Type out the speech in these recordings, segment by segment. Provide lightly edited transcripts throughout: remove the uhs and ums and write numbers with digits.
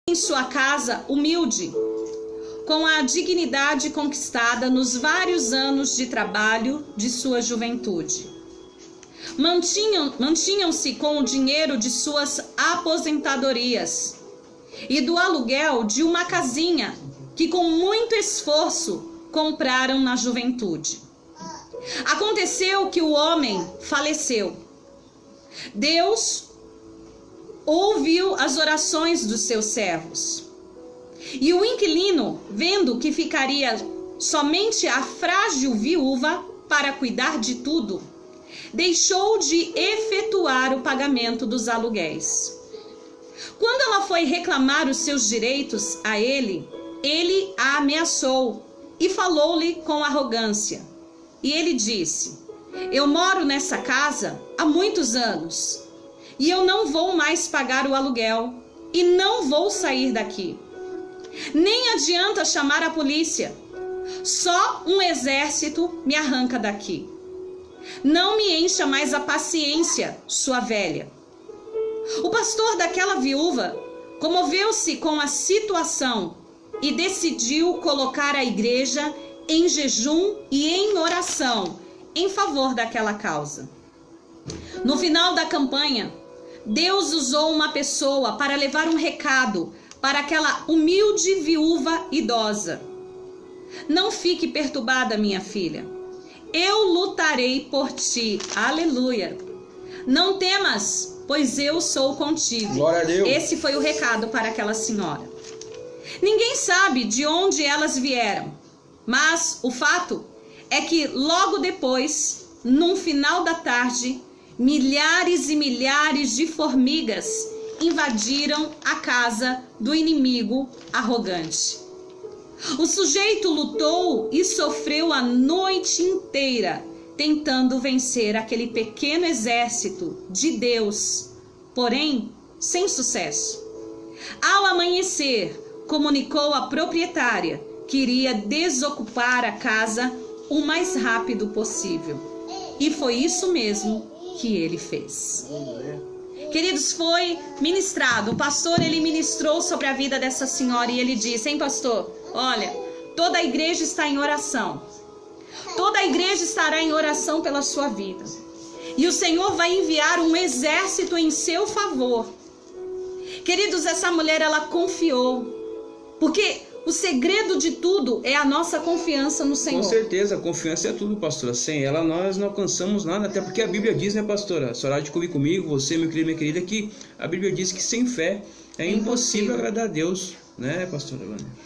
em sua casa humilde, com a dignidade conquistada nos vários anos de trabalho de sua juventude. Mantinham-se com o dinheiro de suas aposentadorias e do aluguel de uma casinha que com muito esforço compraram na juventude. Aconteceu que o homem faleceu. Deus ouviu as orações dos seus servos. E o inquilino, vendo que ficaria somente a frágil viúva para cuidar de tudo, deixou de efetuar o pagamento dos aluguéis. Quando ela foi reclamar os seus direitos a ele, ele a ameaçou e falou-lhe com arrogância. E ele disse: eu moro nessa casa há muitos anos e eu não vou mais pagar o aluguel e não vou sair daqui. Nem adianta chamar a polícia, só um exército me arranca daqui. Não me encha mais a paciência, sua velha. O pastor daquela viúva comoveu-se com a situação e decidiu colocar a igreja em jejum e em oração em favor daquela causa. No final da campanha, Deus usou uma pessoa para levar um recado para aquela humilde viúva idosa. Não fique perturbada, minha filha. Eu lutarei por ti. Aleluia. Não temas, pois eu sou contigo. Glória a Deus. Esse foi o recado para aquela senhora. Ninguém sabe de onde elas vieram, mas o fato é que logo depois, num final da tarde, milhares e milhares de formigas invadiram a casa do inimigo arrogante. O sujeito lutou e sofreu a noite inteira tentando vencer aquele pequeno exército de Deus, porém sem sucesso. Ao amanhecer, comunicou à proprietária que iria desocupar a casa o mais rápido possível. E foi isso mesmo que ele fez. Queridos, foi ministrado. O pastor, ele ministrou sobre a vida dessa senhora e ele disse: hein, pastor, olha, toda a igreja está em oração. Toda a igreja estará em oração pela sua vida. E o Senhor vai enviar um exército em seu favor. Queridos, essa mulher, ela confiou. Porque o segredo de tudo é a nossa confiança no Senhor. Com certeza, a confiança é tudo, pastora. Sem ela nós não alcançamos nada, até porque a Bíblia diz, né, pastora? A senhora de comigo, você, meu querido, minha querida, que a Bíblia diz que sem fé é impossível agradar a Deus, né, pastora?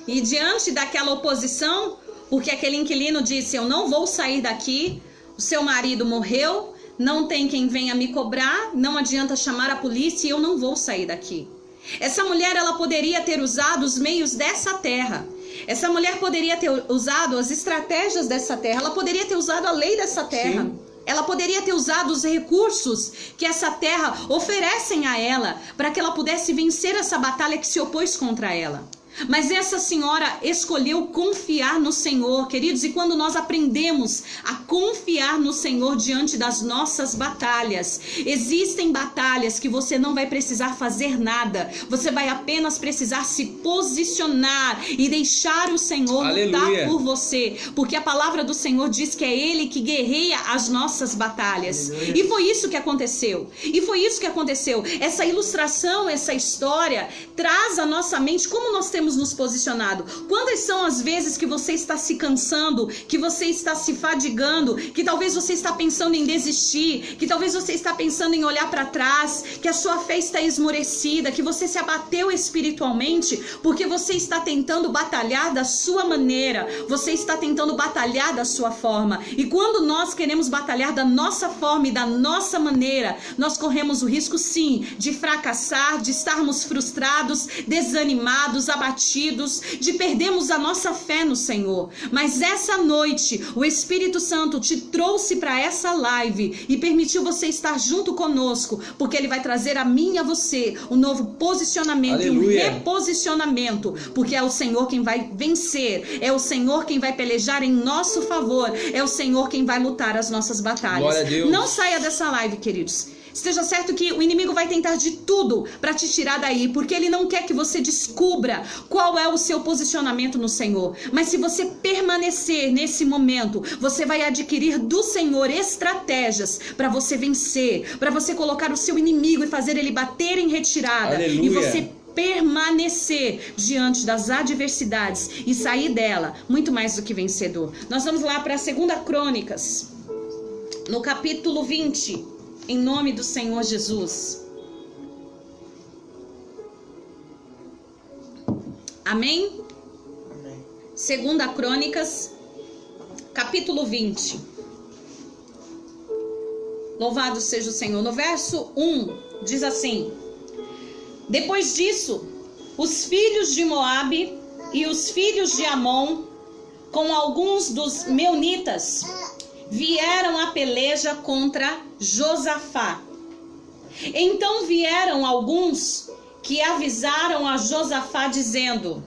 E diante daquela oposição, porque aquele inquilino disse: eu não vou sair daqui, o seu marido morreu, não tem quem venha me cobrar, não adianta chamar a polícia e eu não vou sair daqui. Essa mulher, ela poderia ter usado os meios dessa terra. Essa mulher poderia ter usado as estratégias dessa terra. Ela poderia ter usado a lei dessa terra. Sim. Ela poderia ter usado os recursos que essa terra oferecem a ela para que ela pudesse vencer essa batalha que se opôs contra ela. Mas essa senhora escolheu confiar no Senhor, queridos, e quando nós aprendemos a confiar no Senhor diante das nossas batalhas, existem batalhas que você não vai precisar fazer nada, você vai apenas precisar se posicionar e deixar o Senhor lutar por você, porque a palavra do Senhor diz que é Ele que guerreia as nossas batalhas. Aleluia. E foi isso que aconteceu, essa ilustração, essa história traz à nossa mente como nós temos nos posicionado. Quantas são as vezes que você está se cansando, que você está se fadigando, que talvez você está pensando em desistir, que talvez você está pensando em olhar para trás, que a sua fé está esmorecida, que você se abateu espiritualmente, porque você está tentando batalhar da sua maneira, você está tentando batalhar da sua forma. E quando nós queremos batalhar da nossa forma e da nossa maneira, nós corremos o risco, sim, de fracassar, de estarmos frustrados, desanimados, abatidos, de perdermos a nossa fé no Senhor. Mas essa noite o Espírito Santo te trouxe para essa live e permitiu você estar junto conosco, porque Ele vai trazer a mim e a você um novo posicionamento. Aleluia. E um reposicionamento, porque é o Senhor quem vai vencer, é o Senhor quem vai pelejar em nosso favor, é o Senhor quem vai lutar as nossas batalhas. Não saia dessa live, queridos. Esteja certo que o inimigo vai tentar de tudo para te tirar daí, porque ele não quer que você descubra qual é o seu posicionamento no Senhor. Mas se você permanecer nesse momento, você vai adquirir do Senhor estratégias para você vencer, para você colocar o seu inimigo e fazer ele bater em retirada. Aleluia. E você permanecer diante das adversidades e sair dela muito mais do que vencedor. Nós vamos lá para 2 Crônicas, no capítulo 20, em nome do Senhor Jesus. Amém? Amém. 2 Crônicas, capítulo 20. Louvado seja o Senhor. No verso 1, diz assim: depois disso, os filhos de Moabe e os filhos de Amon, com alguns dos meunitas, vieram à peleja contra Josafá. Então vieram alguns que avisaram a Josafá, dizendo: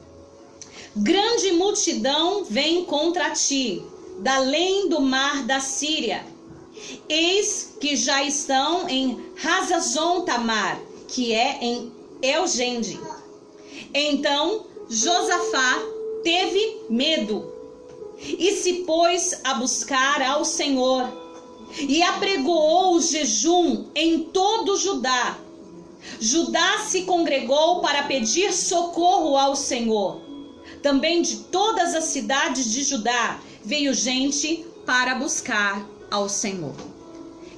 grande multidão vem contra ti, da além do mar da Síria. Eis que já estão em Hazazon-Tamar, que é em Engedi. Então Josafá teve medo e se pôs a buscar ao Senhor e apregoou o jejum em todo Judá. Judá se congregou para pedir socorro ao Senhor. Também de todas as cidades de Judá veio gente para buscar ao Senhor.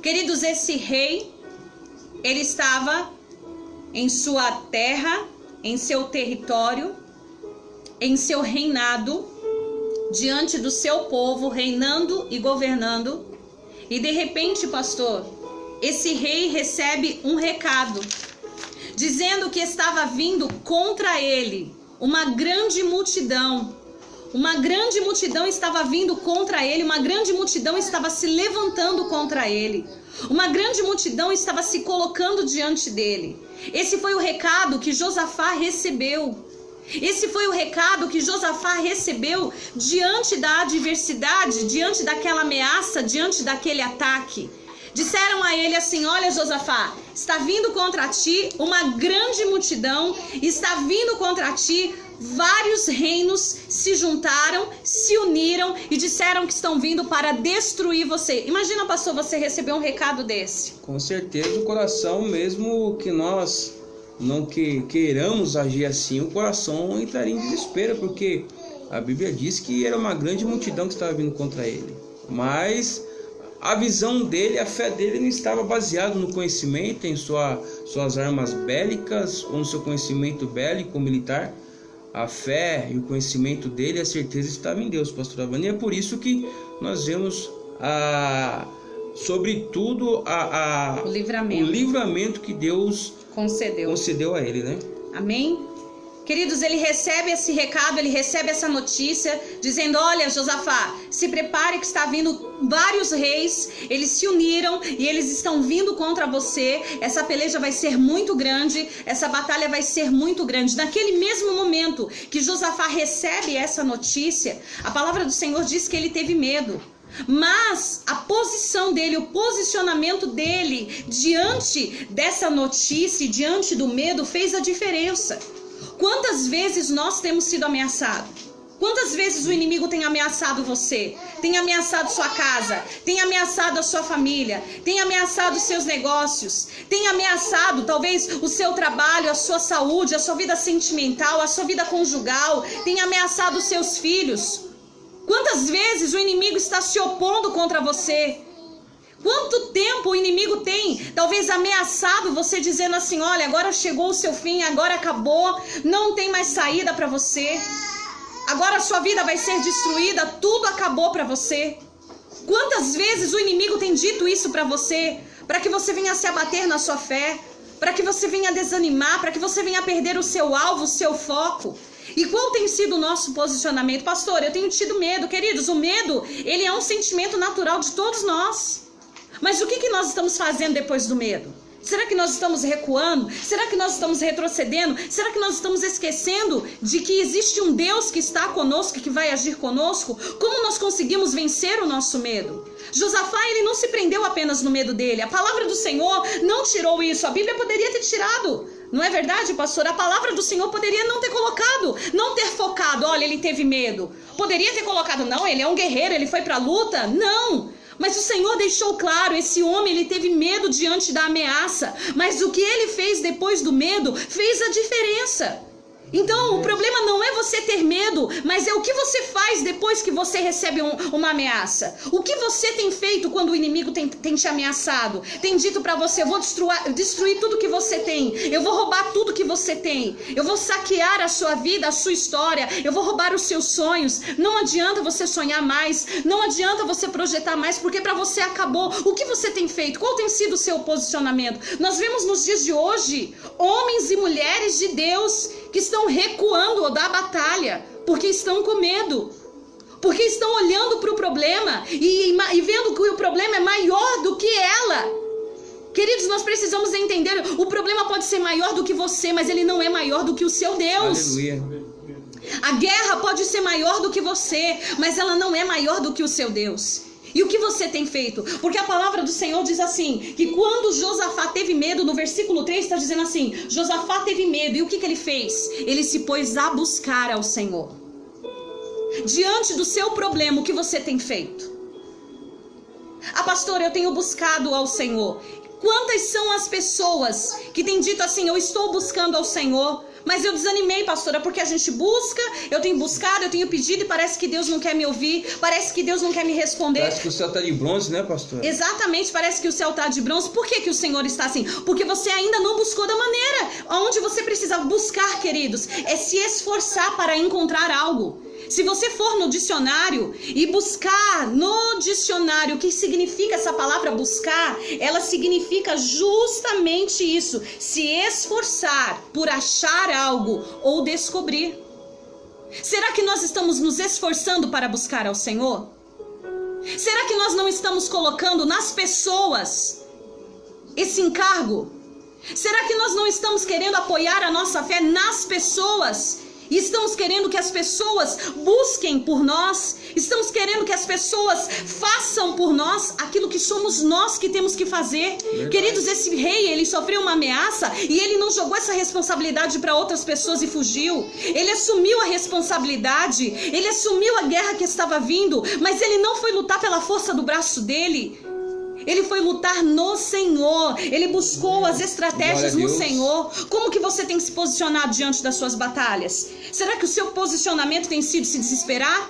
Queridos, esse rei, ele estava em sua terra, em seu território, em seu reinado, diante do seu povo, reinando e governando. E de repente, pastor, esse rei recebe um recado, dizendo que estava vindo contra ele uma grande multidão. Uma grande multidão estava vindo contra ele, uma grande multidão estava se levantando contra ele. Uma grande multidão estava se colocando diante dele. Esse foi o recado que Josafá recebeu. Esse foi o recado que Josafá recebeu diante da adversidade, diante daquela ameaça, diante daquele ataque. Disseram a ele assim: olha, Josafá, está vindo contra ti uma grande multidão, está vindo contra ti, vários reinos se juntaram, se uniram e disseram que estão vindo para destruir você. Imagina, pastor, você receber um recado desse. Com certeza o coração, mesmo que nós não queiramos agir assim, o coração entraria em desespero, porque a Bíblia diz que era uma grande multidão que estava vindo contra ele. Mas a visão dele, a fé dele não estava baseada no conhecimento, em suas armas bélicas ou no seu conhecimento bélico militar. A fé e o conhecimento dele, a certeza estava em Deus, pastor Avani. É por isso que nós vemos sobretudo o livramento que Deus concedeu a ele, né? Amém? Queridos, ele recebe esse recado, ele recebe essa notícia, dizendo: olha, Josafá, se prepare que está vindo vários reis, eles se uniram e eles estão vindo contra você. Essa peleja vai ser muito grande, essa batalha vai ser muito grande. Naquele mesmo momento que Josafá recebe essa notícia, a palavra do Senhor diz que ele teve medo. Mas a posição dele, o posicionamento dele diante dessa notícia, diante do medo, fez a diferença. Quantas vezes nós temos sido ameaçados? Quantas vezes o inimigo tem ameaçado você? Tem ameaçado sua casa? Tem ameaçado a sua família? Tem ameaçado os seus negócios? Tem ameaçado talvez o seu trabalho, a sua saúde, a sua vida sentimental, a sua vida conjugal? Tem ameaçado os seus filhos? Quantas vezes o inimigo está se opondo contra você? Quanto tempo o inimigo tem talvez ameaçado você, dizendo assim: olha, agora chegou o seu fim, agora acabou, não tem mais saída para você, agora a sua vida vai ser destruída, tudo acabou para você. Quantas vezes o inimigo tem dito isso para você, para que você venha se abater na sua fé, para que você venha desanimar, para que você venha perder o seu alvo, o seu foco? E qual tem sido o nosso posicionamento? Pastor, eu tenho tido medo. Queridos, o medo, ele é um sentimento natural de todos nós. Mas o que nós estamos fazendo depois do medo? Será que nós estamos recuando? Será que nós estamos retrocedendo? Será que nós estamos esquecendo de que existe um Deus que está conosco, que vai agir conosco? Como nós conseguimos vencer o nosso medo? Josafá, ele não se prendeu apenas no medo dele. A palavra do Senhor não tirou isso. A Bíblia poderia ter tirado. Não é verdade, pastor? A palavra do Senhor poderia não ter colocado, não ter focado. Olha, ele teve medo. Poderia ter colocado, não, ele é um guerreiro, ele foi para a luta. Não. Mas o Senhor deixou claro, esse homem, ele teve medo diante da ameaça. Mas o que ele fez depois do medo fez a diferença. Então, o problema não é você ter medo, mas é o que você faz depois que você recebe uma ameaça. O que você tem feito quando o inimigo tem te ameaçado? Tem dito pra você, eu vou destruir tudo que você tem. Eu vou roubar tudo que você tem. Eu vou saquear a sua vida, a sua história. Eu vou roubar os seus sonhos. Não adianta você sonhar mais. Não adianta você projetar mais, porque pra você acabou. O que você tem feito? Qual tem sido o seu posicionamento? Nós vemos nos dias de hoje, homens e mulheres de Deus que estão recuando da batalha, porque estão com medo, porque estão olhando para o problema e vendo que o problema é maior do que ela. Queridos, nós precisamos entender, o problema pode ser maior do que você, mas ele não é maior do que o seu Deus. Aleluia. A guerra pode ser maior do que você, mas ela não é maior do que o seu Deus. E o que você tem feito? Porque a palavra do Senhor diz assim, que quando Josafá teve medo, no versículo 3 está dizendo assim, Josafá teve medo, e o que ele fez? Ele se pôs a buscar ao Senhor. Diante do seu problema, o que você tem feito? Ah, pastor, eu tenho buscado ao Senhor. Quantas são as pessoas que têm dito assim, eu estou buscando ao Senhor, mas eu desanimei, pastora, porque a gente busca, eu tenho buscado, eu tenho pedido e parece que Deus não quer me ouvir, parece que Deus não quer me responder. Parece que o céu está de bronze, né, pastora? Exatamente, parece que o céu está de bronze. Por que o Senhor está assim? Porque você ainda não buscou da maneira onde você precisa buscar, queridos, é se esforçar para encontrar algo. Se você for no dicionário e buscar no dicionário o que significa essa palavra buscar, ela significa justamente isso, se esforçar por achar algo ou descobrir. Será que nós estamos nos esforçando para buscar ao Senhor? Será que nós não estamos colocando nas pessoas esse encargo? Será que nós não estamos querendo apoiar a nossa fé nas pessoas? E estamos querendo que as pessoas busquem por nós, estamos querendo que as pessoas façam por nós aquilo que somos nós que temos que fazer. Verdade. Queridos, esse rei, ele sofreu uma ameaça e ele não jogou essa responsabilidade para outras pessoas e fugiu. Ele assumiu a responsabilidade, ele assumiu a guerra que estava vindo, mas ele não foi lutar pela força do braço dele. Ele foi lutar no Senhor. Ele buscou as estratégias no Senhor. Como que você tem se posicionado diante das suas batalhas? Será que o seu posicionamento tem sido se desesperar?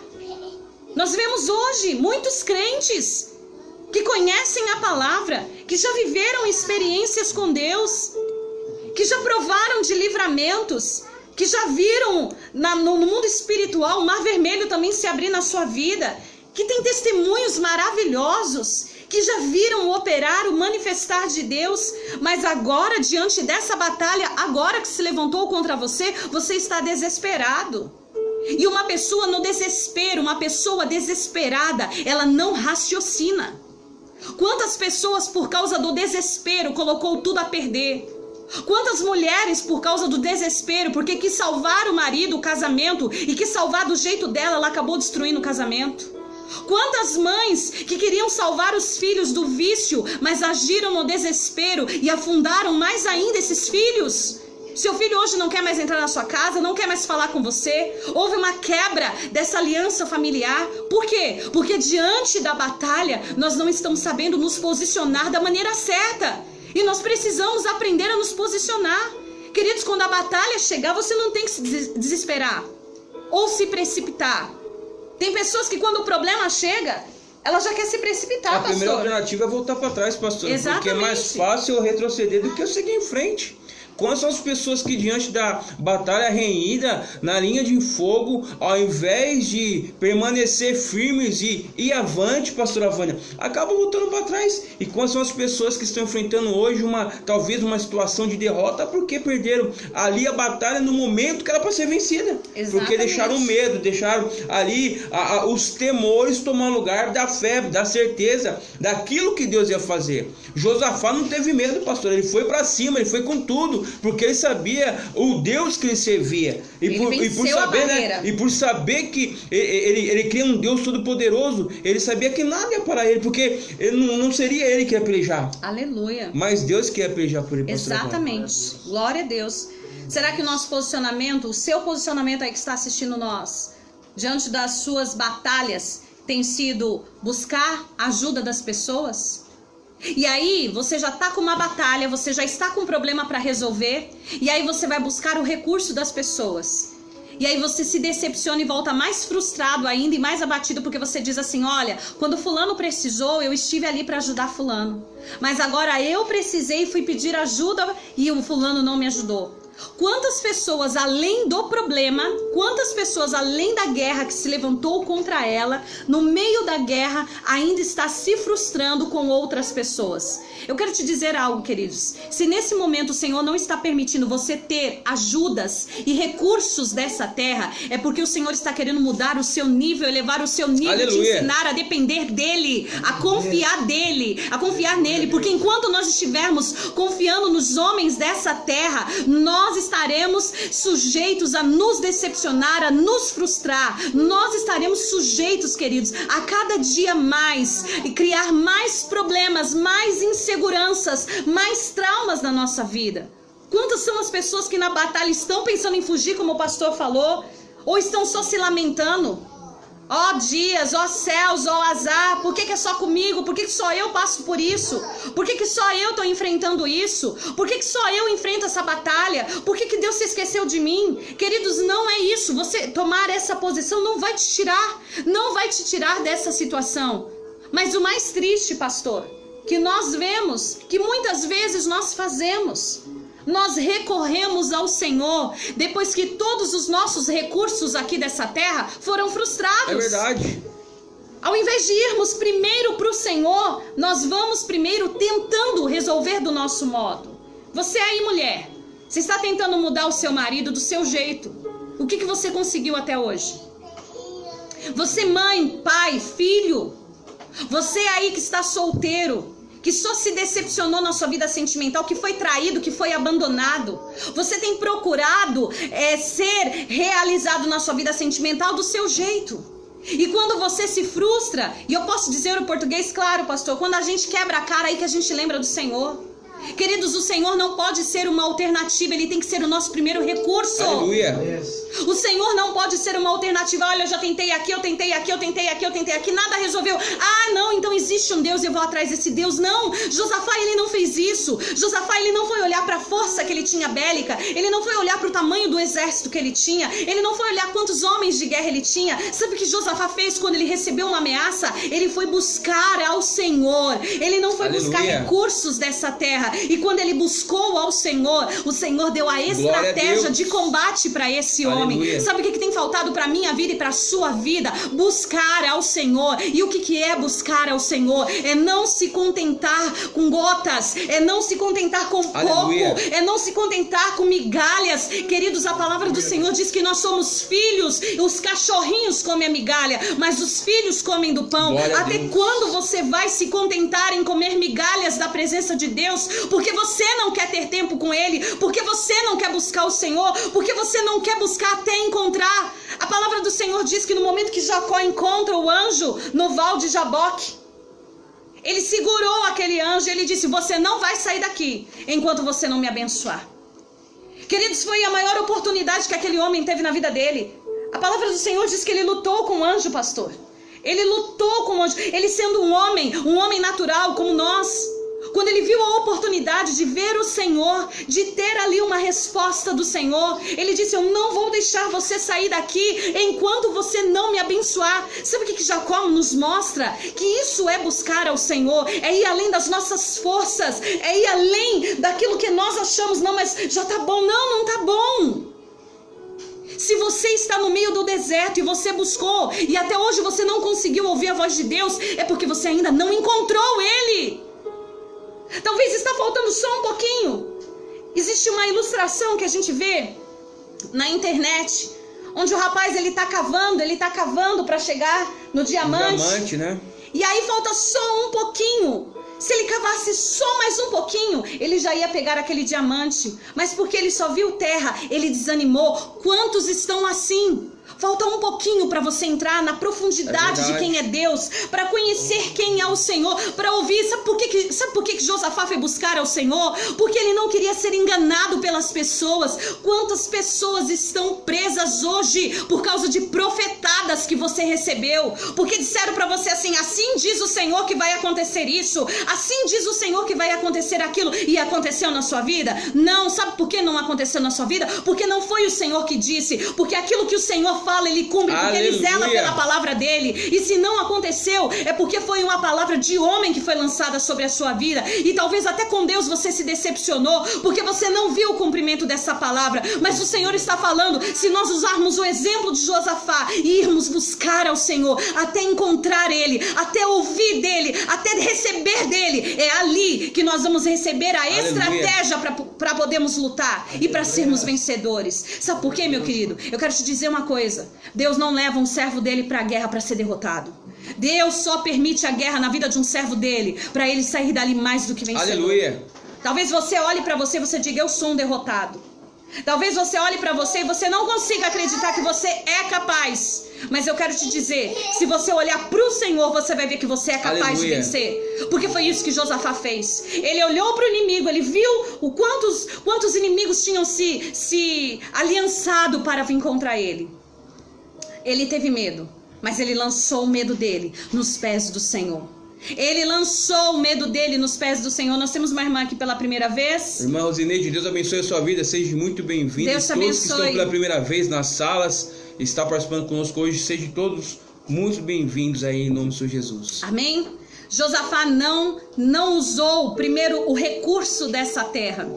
Nós vemos hoje muitos crentes que conhecem a palavra, que já viveram experiências com Deus, que já provaram de livramentos, que já viram no mundo espiritual o mar vermelho também se abrir na sua vida, que tem testemunhos maravilhosos, que já viram operar, o manifestar de Deus, mas agora, diante dessa batalha, agora que se levantou contra você, você está desesperado. E uma pessoa no desespero, uma pessoa desesperada, ela não raciocina. Quantas pessoas, por causa do desespero, colocou tudo a perder? Quantas mulheres, por causa do desespero, porque quis salvar o marido, o casamento, e quis salvar do jeito dela, ela acabou destruindo o casamento? Quantas mães que queriam salvar os filhos do vício, mas agiram no desespero e afundaram mais ainda esses filhos? Seu filho hoje não quer mais entrar na sua casa, não quer mais falar com você. Houve uma quebra dessa aliança familiar. Por quê? Porque diante da batalha, nós não estamos sabendo nos posicionar da maneira certa. E nós precisamos aprender a nos posicionar. Queridos, quando a batalha chegar, você não tem que se desesperar ou se precipitar. Tem pessoas que quando o problema chega, ela já quer se precipitar, pastor. A primeira alternativa é voltar para trás, pastor. Exatamente. Porque é mais fácil eu retroceder do que eu seguir em frente. Quais são as pessoas que diante da batalha renhida, na linha de fogo, ao invés de permanecer firmes e ir avante, pastora Vânia, acabam voltando para trás? E quais são as pessoas que estão enfrentando hoje talvez uma situação de derrota porque perderam ali a batalha no momento que era para ser vencida? Exatamente. Porque deixaram o medo, deixaram ali os temores tomar lugar da fé, da certeza daquilo que Deus ia fazer. Josafá não teve medo, pastor, ele foi para cima, ele foi com tudo, porque ele sabia o Deus que ele servia. E por saber que ele cria um Deus todo-poderoso, ele sabia que nada ia para ele, porque não seria ele que ia pelejar. Aleluia. Mas Deus que ia pelejar por ele. Exatamente. Glória a Deus. Será que o nosso posicionamento, o seu posicionamento aí que está assistindo nós, diante das suas batalhas, tem sido buscar a ajuda das pessoas? E aí você já está com uma batalha, você já está com um problema para resolver, e aí você vai buscar o recurso das pessoas. E aí você se decepciona e volta mais frustrado ainda e mais abatido, porque você diz assim: olha, quando fulano precisou, eu estive ali para ajudar fulano, mas agora eu precisei e fui pedir ajuda e o fulano não me ajudou. Quantas pessoas além do problema, quantas pessoas além da guerra que se levantou contra ela, no meio da guerra ainda está se frustrando com outras pessoas? Eu quero te dizer algo, queridos. Se nesse momento o Senhor não está permitindo você ter ajudas e recursos dessa terra, é porque o Senhor está querendo mudar o seu nível, elevar o seu nível, Aleluia. te ensinar a depender dele, a confiar dele, a confiar nele, porque enquanto nós estivermos confiando nos homens dessa terra, nós estaremos sujeitos a nos decepcionar, a nos frustrar. Nós estaremos sujeitos, queridos, a cada dia mais e criar mais problemas, mais inseguranças, mais traumas na nossa vida. Quantas são as pessoas que na batalha estão pensando em fugir, como o pastor falou, ou estão só se lamentando? Ó dias, ó céus, ó azar, por que é só comigo? Por que só eu passo por isso? Por que só eu estou enfrentando isso? Por que só eu enfrento essa batalha? Por que Deus se esqueceu de mim? Queridos, não é isso. Você tomar essa posição não vai te tirar dessa situação. Mas o mais triste, pastor, que nós vemos, que muitas vezes nós fazemos, nós recorremos ao Senhor depois que todos os nossos recursos aqui dessa terra foram frustrados. É verdade. Ao invés de irmos primeiro para o Senhor, nós vamos primeiro tentando resolver do nosso modo. Você aí, mulher, você está tentando mudar o seu marido do seu jeito. O que você conseguiu até hoje? Você, mãe, pai, filho, você aí que está solteiro, que só se decepcionou na sua vida sentimental, que foi traído, que foi abandonado. Você tem procurado ser realizado na sua vida sentimental do seu jeito. E quando você se frustra, e eu posso dizer o português claro, pastor, quando a gente quebra a cara aí que a gente lembra do Senhor. Queridos, o Senhor não pode ser uma alternativa, Ele tem que ser o nosso primeiro recurso. Aleluia. O Senhor não pode ser uma alternativa. Olha, eu já tentei aqui, eu tentei aqui, eu tentei aqui, eu tentei aqui, nada resolveu. Ah, não, então existe um Deus e eu vou atrás desse Deus. Não, Josafá, ele não fez isso. Josafá, ele não foi olhar para a força que ele tinha bélica. Ele não foi olhar para o tamanho do exército que ele tinha. Ele não foi olhar quantos homens de guerra ele tinha. Sabe o que Josafá fez quando ele recebeu uma ameaça? Ele foi buscar ao Senhor. Ele não foi buscar recursos dessa terra. E quando ele buscou ao Senhor, o Senhor deu a estratégia de combate para esse homem. Sabe o que tem faltado para minha vida e para a sua vida? Buscar ao Senhor. E o que é buscar ao Senhor? É não se contentar com gotas, é não se contentar com pouco, é não se contentar com migalhas. Queridos, a palavra do Senhor diz que nós somos filhos. Os cachorrinhos comem a migalha, mas os filhos comem do pão. Até quando você vai se contentar em comer migalhas da presença de Deus? Porque você não quer ter tempo com Ele, porque você não quer buscar o Senhor, porque você não quer buscar até encontrar. A palavra do Senhor diz que no momento que Jacó encontra o anjo no val de Jaboque, ele segurou aquele anjo e ele disse: você não vai sair daqui enquanto você não me abençoar. Queridos, foi a maior oportunidade que aquele homem teve na vida dele. A palavra do Senhor diz que ele lutou com o anjo, pastor. Ele lutou com o anjo. Ele sendo um homem natural como nós, Quando ele viu a oportunidade de ver o Senhor, de ter ali uma resposta do Senhor, ele disse: eu não vou deixar você sair daqui enquanto você não me abençoar. Sabe o que Jacó nos mostra? Que isso é buscar ao Senhor, é ir além das nossas forças, é ir além daquilo que nós achamos. Não, mas já tá bom. Não, não tá bom. Se você está no meio do deserto e você buscou, e até hoje você não conseguiu ouvir a voz de Deus, é porque você ainda não encontrou Ele. Talvez está faltando só um pouquinho. Existe uma ilustração que a gente vê na internet, onde o rapaz ele tá cavando para chegar no diamante. Diamante, né? E aí falta só um pouquinho. Se ele cavasse só mais um pouquinho, ele já ia pegar aquele diamante. Mas porque ele só viu terra, ele desanimou. Quantos estão assim? Falta um pouquinho para você entrar na profundidade de quem é Deus, para conhecer quem é o Senhor, para ouvir. Sabe por que Josafá foi buscar ao Senhor? Porque ele não queria ser enganado pelas pessoas. Quantas pessoas estão presas hoje por causa de profetadas que você recebeu? Porque disseram para você assim: assim diz o Senhor que vai acontecer isso, assim diz o Senhor que vai acontecer aquilo, e aconteceu na sua vida? Não. Sabe por que não aconteceu na sua vida? Porque não foi o Senhor que disse, porque aquilo que o Senhor fala, ele cumpre, porque ele zela pela palavra dele. E se não aconteceu, é porque foi uma palavra de homem que foi lançada sobre a sua vida. E talvez até com Deus você se decepcionou, porque você não viu o cumprimento dessa palavra. Mas o Senhor está falando, se nós usarmos o exemplo de Josafá e irmos buscar ao Senhor, até encontrar Ele, até ouvir dEle, até receber dEle, é ali que nós vamos receber a estratégia para podermos lutar e para sermos vencedores. Sabe por quê, meu querido? Eu quero te dizer uma coisa: Deus não leva um servo dele para a guerra para ser derrotado. Deus só permite a guerra na vida de um servo dele para ele sair dali mais do que vencedor. Aleluia. Talvez você olhe para você e você diga: eu sou um derrotado. Talvez você olhe para você e você não consiga acreditar que você é capaz. Mas eu quero te dizer, se você olhar para o Senhor, você vai ver que você é capaz de vencer. Porque foi isso que Josafá fez. Ele olhou para o inimigo, ele viu o quantos inimigos tinham se aliançado para vir contra ele. Ele teve medo, mas ele lançou o medo dele nos pés do Senhor. Ele lançou o medo dele nos pés do Senhor. Nós temos uma irmã aqui pela primeira vez. Irmã Rosineide, Deus abençoe a sua vida. Seja muito bem-vinda. Deus te abençoe. Todos que estão pela primeira vez nas salas, está participando conosco hoje, sejam todos muito bem-vindos aí em nome do Senhor Jesus. Amém? Josafá não usou primeiro o recurso dessa terra.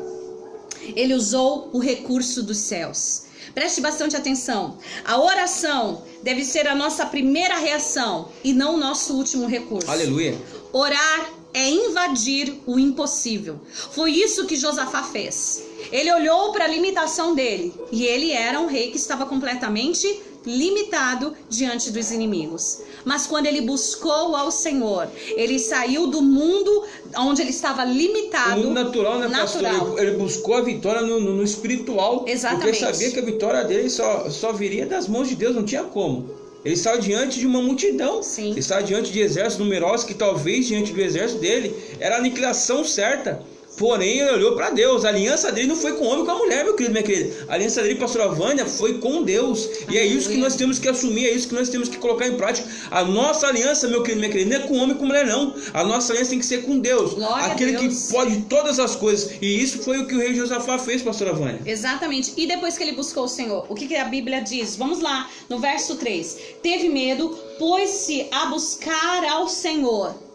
Ele usou o recurso dos céus. Preste bastante atenção. A oração deve ser a nossa primeira reação e não o nosso último recurso. Aleluia. Orar é invadir o impossível. Foi isso que Josafá fez. Ele olhou para a limitação dele e ele era um rei que estava completamente limitado diante dos inimigos. Mas quando ele buscou ao Senhor, ele saiu do mundo onde ele estava limitado. O mundo natural, né, pastor? Ele buscou a vitória no espiritual. Exatamente. Porque sabia que a vitória dele só viria das mãos de Deus, não tinha como. Ele estava diante de uma multidão. Sim. Ele estava diante de exércitos numerosos, que talvez diante do exército dele era a aniquilação certa. Porém, ele olhou para Deus. A aliança dele não foi com o homem, com a mulher, meu querido, minha querida. A aliança dele, pastora Vânia, foi com Deus. E é isso que nós temos que assumir, é isso que nós temos que colocar em prática. A nossa aliança, meu querido, minha querida, não é com o homem e com a mulher, não. A nossa aliança tem que ser com Deus. Glória aquele a Deus. que pode todas as coisas. E isso foi o que o rei Josafá fez, pastora Vânia. Exatamente. E depois que ele buscou o Senhor, o que a Bíblia diz? Vamos lá, no verso 3. Teve medo, pôs-se a buscar ao Senhor.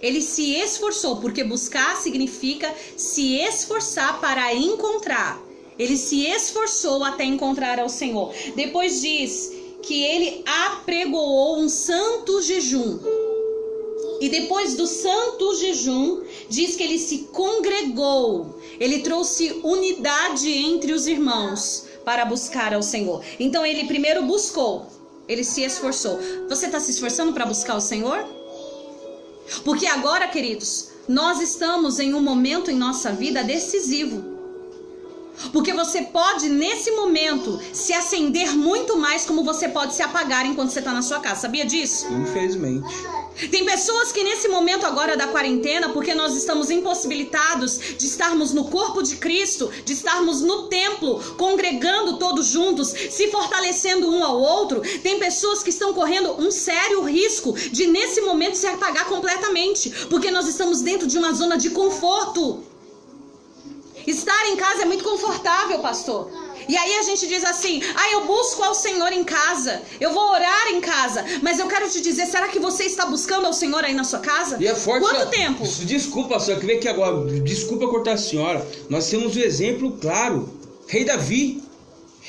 Ele se esforçou, porque buscar significa se esforçar para encontrar. Ele se esforçou até encontrar ao Senhor. Depois diz que ele apregoou um santo jejum. E depois do santo jejum, diz que ele se congregou. Ele trouxe unidade entre os irmãos para buscar ao Senhor. Então ele primeiro buscou, ele se esforçou. Você está se esforçando para buscar o Senhor? Porque agora, queridos, nós estamos em um momento em nossa vida decisivo. Porque você pode, nesse momento, se acender muito mais, como você pode se apagar enquanto você está na sua casa. Sabia disso? Infelizmente. Tem pessoas que nesse momento agora da quarentena, porque nós estamos impossibilitados de estarmos no corpo de Cristo, de estarmos no templo, congregando todos juntos, se fortalecendo um ao outro, tem pessoas que estão correndo um sério risco de nesse momento se apagar completamente, porque nós estamos dentro de uma zona de conforto. Estar em casa é muito confortável, pastor. E aí a gente diz assim, eu busco ao Senhor em casa, eu vou orar em casa. Mas eu quero te dizer, será que você está buscando ao Senhor aí na sua casa? E é forte. Quanto tempo? Desculpa, só que vem aqui agora, desculpa cortar a senhora. Nós temos um exemplo claro. Rei Davi.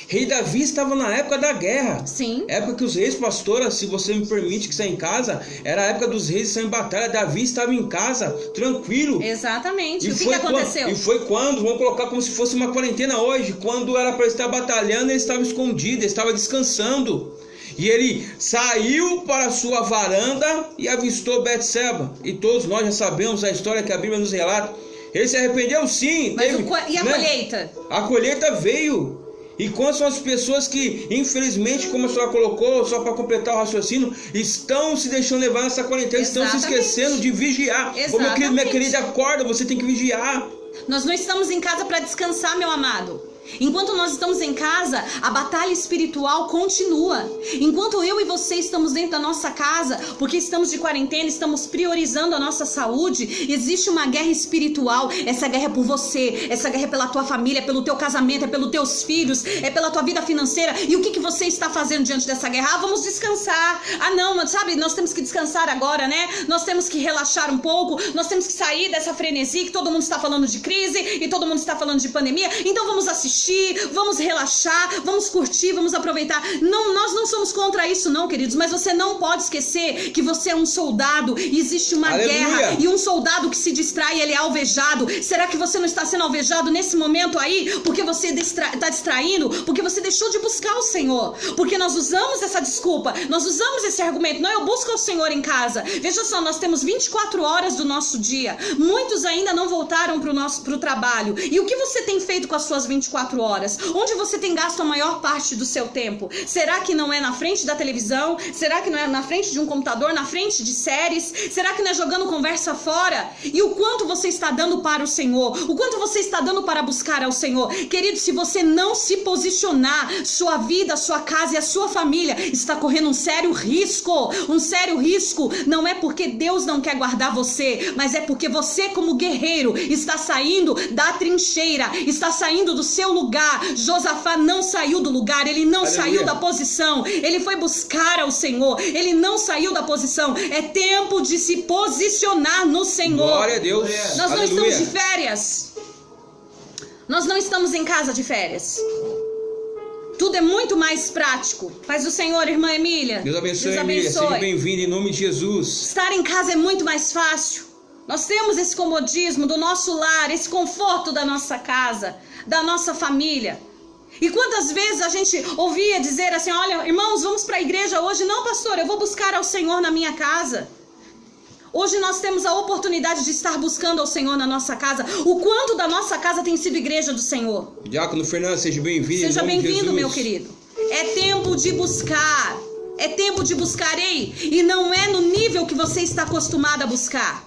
Rei Davi estava na época da guerra. Sim. Época que os reis, pastora, se você me permite que está em casa, era a época dos reis que estão em batalha. Davi estava em casa, tranquilo. Exatamente. O que aconteceu? E foi quando, vamos colocar como se fosse uma quarentena hoje, quando era para estar batalhando, ele estava escondido, ele estava descansando. E ele saiu para a sua varanda e avistou Betseba. E todos nós já sabemos a história que a Bíblia nos relata. Ele se arrependeu sim. Mas e a colheita? A colheita veio. E quantas são as pessoas que, infelizmente, como a senhora colocou, só para completar o raciocínio, estão se deixando levar nessa quarentena, estão se esquecendo de vigiar. Ô, meu querido, minha querida, acorda, você tem que vigiar. Nós não estamos em casa para descansar, meu amado. Enquanto nós estamos em casa, a batalha espiritual continua. Enquanto eu e você estamos dentro da nossa casa, porque estamos de quarentena, estamos priorizando a nossa saúde, existe uma guerra espiritual. Essa guerra é por você, essa guerra é pela tua família, é pelo teu casamento, é pelos teus filhos, é pela tua vida financeira. E o que você está fazendo diante dessa guerra? Vamos descansar. Não, mas sabe, nós temos que descansar agora, né? Nós temos que relaxar um pouco, nós temos que sair dessa frenesi que todo mundo está falando de crise e todo mundo está falando de pandemia. Então vamos assistir, vamos relaxar, vamos curtir, vamos aproveitar. Não, nós não somos contra isso não, queridos, mas você não pode esquecer que você é um soldado e existe uma guerra, e um soldado que se distrai, ele é alvejado. Será que você não está sendo alvejado nesse momento aí? Porque você está distraindo, porque você deixou de buscar o Senhor, porque nós usamos essa desculpa, nós usamos esse argumento, não, eu busco o Senhor em casa. Veja só, nós temos 24 horas do nosso dia, muitos ainda não voltaram pro trabalho. E o que você tem feito com as suas 24 horas? Onde você tem gasto a maior parte do seu tempo? Será que não é na frente da televisão? Será que não é na frente de um computador, na frente de séries? Será que não é jogando conversa fora? E o quanto você está dando para o Senhor? O quanto você está dando para buscar ao Senhor? Querido, se você não se posicionar, sua vida, sua casa e a sua família está correndo um sério risco. Um sério risco. Não é porque Deus não quer guardar você, mas é porque você, como guerreiro, está saindo da trincheira, está saindo do seu lugar. Josafá não saiu do lugar, ele não saiu da posição, ele foi buscar ao Senhor, ele não saiu da posição. É tempo de se posicionar no Senhor. Glória a Deus. Nós não estamos de férias, nós não estamos em casa de férias. Tudo é muito mais prático. Paz do Senhor, irmã Emília. Deus abençoe, Emília. Seja bem-vinda em nome de Jesus. Estar em casa é muito mais fácil. Nós temos esse comodismo do nosso lar, esse conforto da nossa casa, da nossa família. E quantas vezes a gente ouvia dizer assim, olha, irmãos, vamos para a igreja hoje. Não, pastor, eu vou buscar ao Senhor na minha casa. Hoje nós temos a oportunidade de estar buscando ao Senhor na nossa casa. O quanto da nossa casa tem sido igreja do Senhor. Diácono Fernando, seja bem-vindo. Seja bem-vindo, meu querido. É tempo de buscar. É tempo de buscar, e não é no nível que você está acostumado a buscar.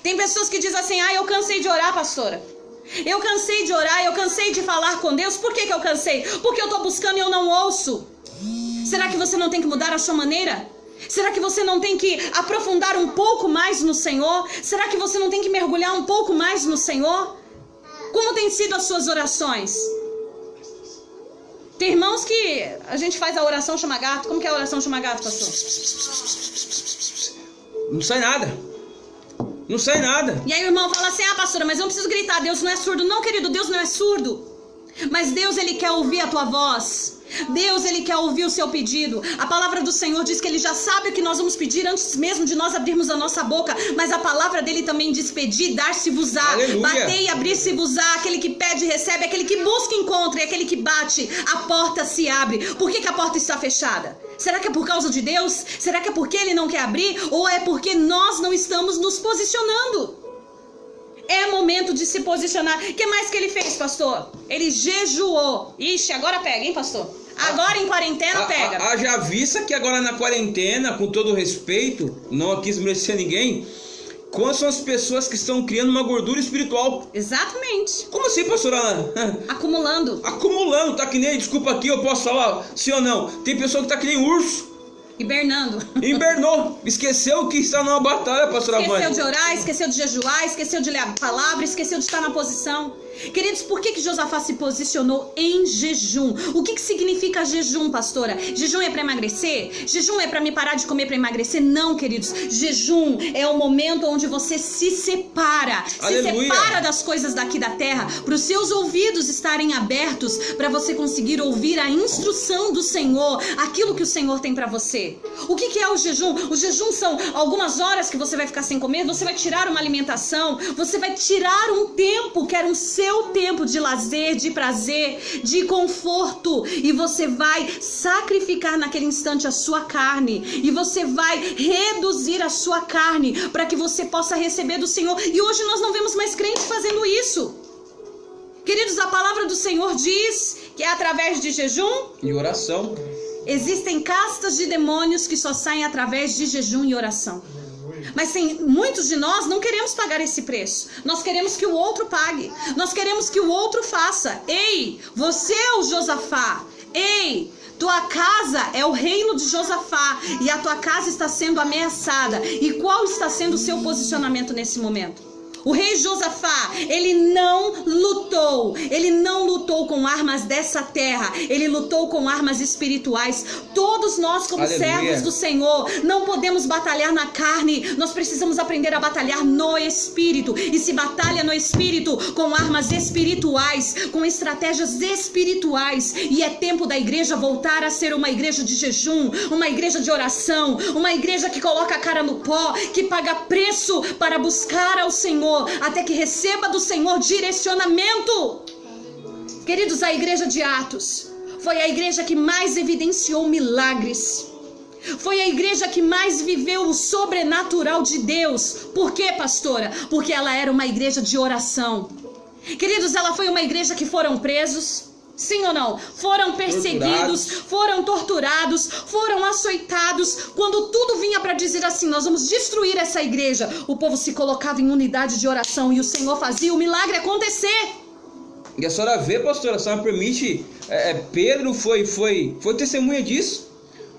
Tem pessoas que dizem assim, eu cansei de orar, pastora. Eu cansei de orar, eu cansei de falar com Deus. Por que eu cansei? Porque eu estou buscando e eu não ouço. Será que você não tem que mudar a sua maneira? Será que você não tem que aprofundar um pouco mais no Senhor? Será que você não tem que mergulhar um pouco mais no Senhor? Como têm sido as suas orações? Tem irmãos que a gente faz a oração chama gato. Como que é a oração chama gato, pastor? Não sai nada. Não sai nada. E aí o irmão fala assim, pastora, mas eu não preciso gritar, Deus não é surdo. Não, querido, Deus não é surdo. Mas Deus, Ele quer ouvir a tua voz. Deus, Ele quer ouvir o seu pedido. A palavra do Senhor diz que Ele já sabe o que nós vamos pedir antes mesmo de nós abrirmos a nossa boca. Mas a palavra dele também diz pedir, dar-se-vos-á. Bater e abrir-se-vos-á. Aquele que pede, recebe. Aquele que busca, encontra. E aquele que bate, a porta se abre. Por que a porta está fechada? Será que é por causa de Deus? Será que é porque Ele não quer abrir? Ou é porque nós não estamos nos posicionando? É momento de se posicionar. O que mais que ele fez, pastor? Ele jejuou. Ixi, agora pega, hein, pastor? Agora em quarentena pega. Haja vista que agora na quarentena, com todo respeito, não quis merecer ninguém, quais são as pessoas que estão criando uma gordura espiritual? Exatamente. Como assim, pastora Ana? Acumulando. Acumulando, tá que nem, desculpa aqui, eu posso falar, sim ou não? Tem pessoa que tá que nem urso. Hibernando. Invernou. Esqueceu que está numa batalha, pastora Vânia. Esqueceu de orar, esqueceu de jejuar, esqueceu de ler a palavra, esqueceu de estar na posição. Queridos, por que Josafá se posicionou em jejum? O que significa jejum, pastora? Jejum é para emagrecer? Jejum é para me parar de comer para emagrecer? Não, queridos. Jejum é o momento onde você se separa. Aleluia. Se separa das coisas daqui da terra, para os seus ouvidos estarem abertos, para você conseguir ouvir a instrução do Senhor, aquilo que o Senhor tem para você. O que é o jejum? O jejum são algumas horas que você vai ficar sem comer, você vai tirar uma alimentação, você vai tirar um tempo que era um seu tempo de lazer, de prazer, de conforto, e você vai sacrificar naquele instante a sua carne, e você vai reduzir a sua carne para que você possa receber do Senhor. E hoje nós não vemos mais crentes fazendo isso. Queridos, a palavra do Senhor diz que é através de jejum e oração. Existem castas de demônios que só saem através de jejum e oração. Mas muitos de nós não queremos pagar esse preço. Nós queremos que o outro pague. Nós queremos que o outro faça. Ei, você é o Josafá. Ei, tua casa é o reino de Josafá. E a tua casa está sendo ameaçada. E qual está sendo o seu posicionamento nesse momento? O rei Josafá, ele não lutou com armas dessa terra, ele lutou com armas espirituais. Todos nós, como servos do Senhor, não podemos batalhar na carne, nós precisamos aprender a batalhar no Espírito. E se batalha no Espírito com armas espirituais, com estratégias espirituais. E é tempo da igreja voltar a ser uma igreja de jejum, uma igreja de oração, uma igreja que coloca a cara no pó, que paga preço para buscar ao Senhor, até que receba do Senhor direcionamento. Queridos, a igreja de Atos foi a igreja que mais evidenciou milagres. Foi a igreja que mais viveu o sobrenatural de Deus. Por quê, pastora? Porque ela era uma igreja de oração. Queridos, ela foi uma igreja que foram presos. Sim ou não? Foram perseguidos, foram torturados, foram açoitados. Quando tudo vinha para dizer assim, nós vamos destruir essa igreja, o povo se colocava em unidade de oração e o Senhor fazia o milagre acontecer. E a senhora vê, pastora, a senhora permite, Pedro foi testemunha disso.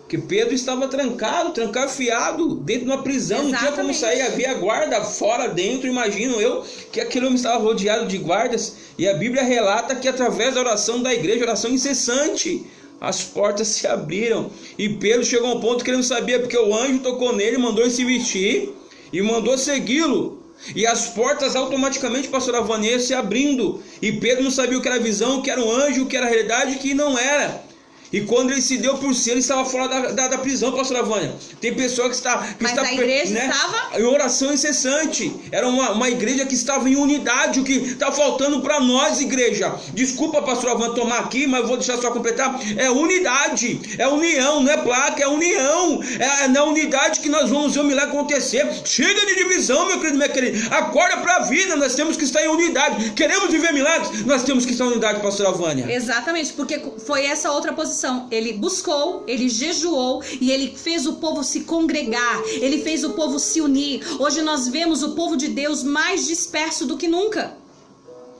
Que Pedro estava trancafiado dentro de uma prisão. Exatamente. Não tinha como sair, havia guarda fora, dentro. Imagino eu que aquele homem estava rodeado de guardas. E a Bíblia relata que através da oração da igreja, oração incessante, as portas se abriram. E Pedro chegou a um ponto que ele não sabia, porque o anjo tocou nele, mandou ele se vestir e mandou segui-lo. E as portas automaticamente, pastora Vânia, se abrindo. E Pedro não sabia o que era visão, o que era um anjo, o que era realidade, o que não era. E quando ele se deu por si, ele estava fora da prisão, pastora Vânia. Tem pessoa que está... Mas a igreja estava... em oração incessante. Era uma igreja que estava em unidade. O que está faltando para nós, igreja. Desculpa, pastora Vânia, tomar aqui, mas eu vou deixar só completar. É unidade, é união, não é placa, é união. É na unidade que nós vamos ver o milagre acontecer. Chega de divisão, meu querido, minha querida. Acorda para a vida, nós temos que estar em unidade. Queremos viver milagres, nós temos que estar em unidade, pastora Vânia. Exatamente, porque foi essa outra posição. Ele buscou, ele jejuou e ele fez o povo se congregar, ele fez o povo se unir. Hoje nós vemos o povo de Deus mais disperso do que nunca.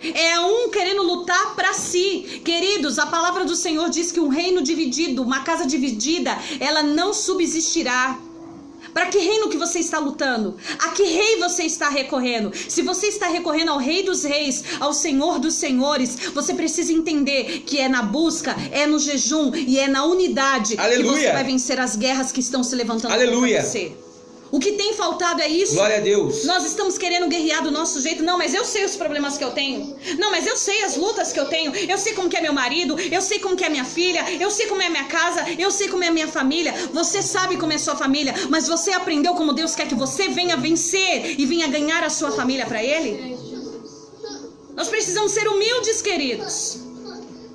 É um querendo lutar para si. Queridos, a palavra do Senhor diz que um reino dividido, uma casa dividida, ela não subsistirá. Para que reino que você está lutando? A que rei você está recorrendo? Se você está recorrendo ao Rei dos Reis, ao Senhor dos Senhores, você precisa entender que é na busca, é no jejum e é na unidade. Aleluia. Que você vai vencer as guerras que estão se levantando contra você. O que tem faltado é isso. Glória a Deus. Nós estamos querendo guerrear do nosso jeito. Não, mas eu sei os problemas que eu tenho. Não, mas eu sei as lutas que eu tenho. Eu sei como que é meu marido. Eu sei como que é minha filha. Eu sei como é minha casa. Eu sei como é minha família. Você sabe como é sua família. Mas você aprendeu como Deus quer que você venha vencer e venha ganhar a sua família para Ele? Nós precisamos ser humildes, queridos.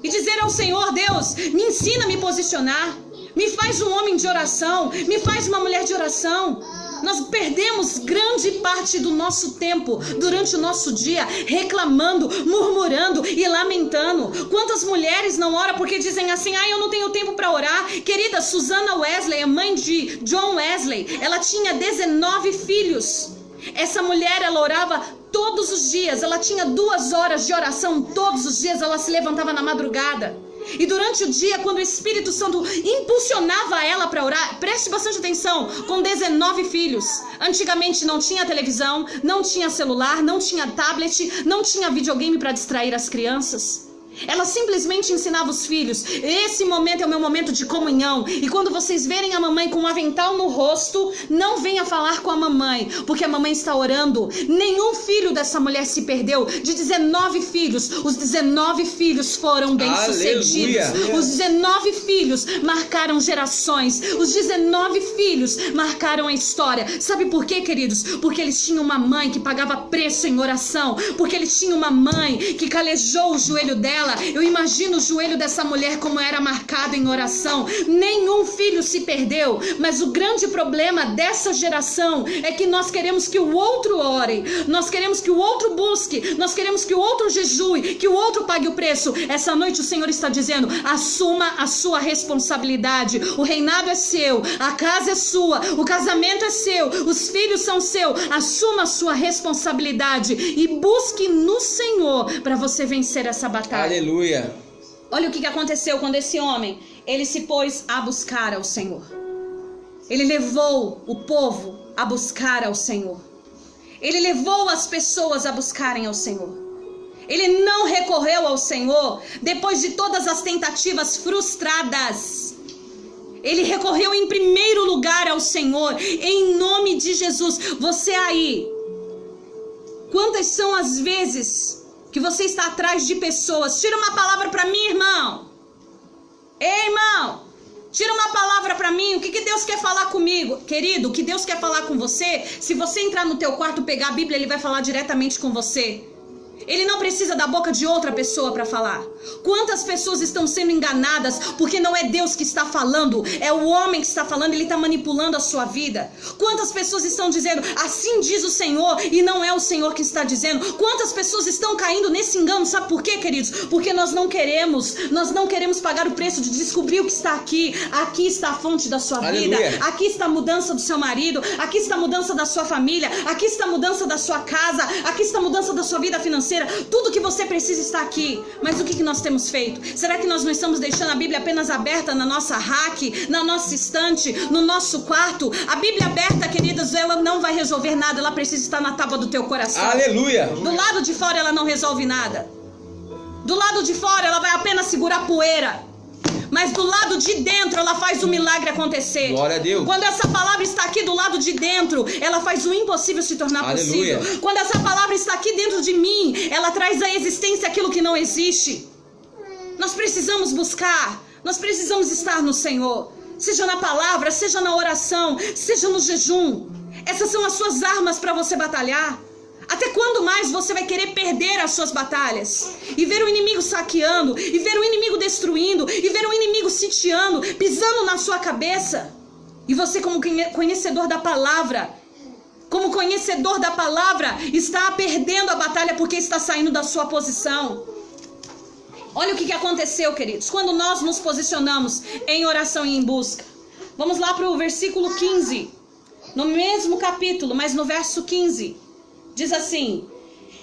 E dizer ao Senhor, Deus, me ensina a me posicionar. Me faz um homem de oração, me faz uma mulher de oração. Nós perdemos grande parte do nosso tempo durante o nosso dia reclamando, murmurando e lamentando. Quantas mulheres não oram porque dizem assim: eu não tenho tempo para orar. Querida, Susana Wesley, a mãe de John Wesley, ela tinha 19 filhos. Essa mulher, ela orava todos os dias. Ela tinha 2 horas de oração todos os dias. Ela se levantava na madrugada. E durante o dia, quando o Espírito Santo impulsionava ela para orar, preste bastante atenção, com 19 filhos. Antigamente não tinha televisão, não tinha celular, não tinha tablet, não tinha videogame para distrair as crianças. Ela simplesmente ensinava os filhos: esse momento é o meu momento de comunhão. E quando vocês verem a mamãe com um avental no rosto, não venha falar com a mamãe, porque a mamãe está orando. Nenhum filho dessa mulher se perdeu. De 19 filhos, os 19 filhos foram bem-sucedidos. Os 19 filhos marcaram gerações. Os 19 filhos marcaram a história. Sabe por quê, queridos? Porque eles tinham uma mãe que pagava preço em oração. Porque eles tinham uma mãe que calejou o joelho dela. Eu imagino o joelho dessa mulher como era marcado em oração. Nenhum filho se perdeu. Mas o grande problema dessa geração é que nós queremos que o outro ore, nós queremos que o outro busque, nós queremos que o outro jejue, que o outro pague o preço. Essa noite o Senhor está dizendo: assuma a sua responsabilidade. O reinado é seu, a casa é sua, o casamento é seu, os filhos são seus. Assuma a sua responsabilidade e busque no Senhor para você vencer essa batalha. Aleluia. Olha o que aconteceu quando esse homem, ele se pôs a buscar ao Senhor. Ele levou o povo a buscar ao Senhor. Ele levou as pessoas a buscarem ao Senhor. Ele não recorreu ao Senhor depois de todas as tentativas frustradas. Ele recorreu em primeiro lugar ao Senhor, em nome de Jesus. Você aí, quantas são as vezes que você está atrás de pessoas? Tira uma palavra para mim, irmão. Ei, irmão, tira uma palavra para mim. O que Deus quer falar comigo? Querido, o que Deus quer falar com você, se você entrar no teu quarto, pegar a Bíblia, Ele vai falar diretamente com você. Ele não precisa da boca de outra pessoa para falar. Quantas pessoas estão sendo enganadas porque não é Deus que está falando, é o homem que está falando, ele está manipulando a sua vida. Quantas pessoas estão dizendo: assim diz o Senhor, e não é o Senhor que está dizendo. Quantas pessoas estão caindo nesse engano? Sabe por quê, queridos? Porque nós não queremos pagar o preço de descobrir o que está aqui. Aqui está a fonte da sua vida. Aqui está a mudança do seu marido. Aqui está a mudança da sua família. Aqui está a mudança da sua casa. Aqui está a mudança da sua vida financeira. Tudo que você precisa está aqui. Mas o que nós temos feito? Será que nós não estamos deixando a Bíblia apenas aberta na nossa rack, na nossa estante, no nosso quarto? A Bíblia aberta, queridas, ela não vai resolver nada. Ela precisa estar na tábua do teu coração. Aleluia. Do lado de fora ela não resolve nada. Do lado de fora ela vai apenas segurar poeira. Mas do lado de dentro ela faz o milagre acontecer. Glória a Deus. Quando essa palavra está aqui do lado de dentro, ela faz o impossível se tornar Aleluia. possível. Quando essa palavra está aqui dentro de mim, ela traz à existência aquilo que não existe. Nós precisamos buscar, nós precisamos estar no Senhor. Seja na palavra, seja na oração, seja no jejum. Essas são as suas armas para você batalhar. Até quando mais você vai querer perder as suas batalhas? E ver o inimigo saqueando, e ver o inimigo destruindo, e ver o inimigo sitiando, pisando na sua cabeça. E você, como conhecedor da palavra, está perdendo a batalha porque está saindo da sua posição. Olha o que aconteceu, queridos, quando nós nos posicionamos em oração e em busca. Vamos lá para o versículo 15. No mesmo capítulo, mas no verso 15. Diz assim: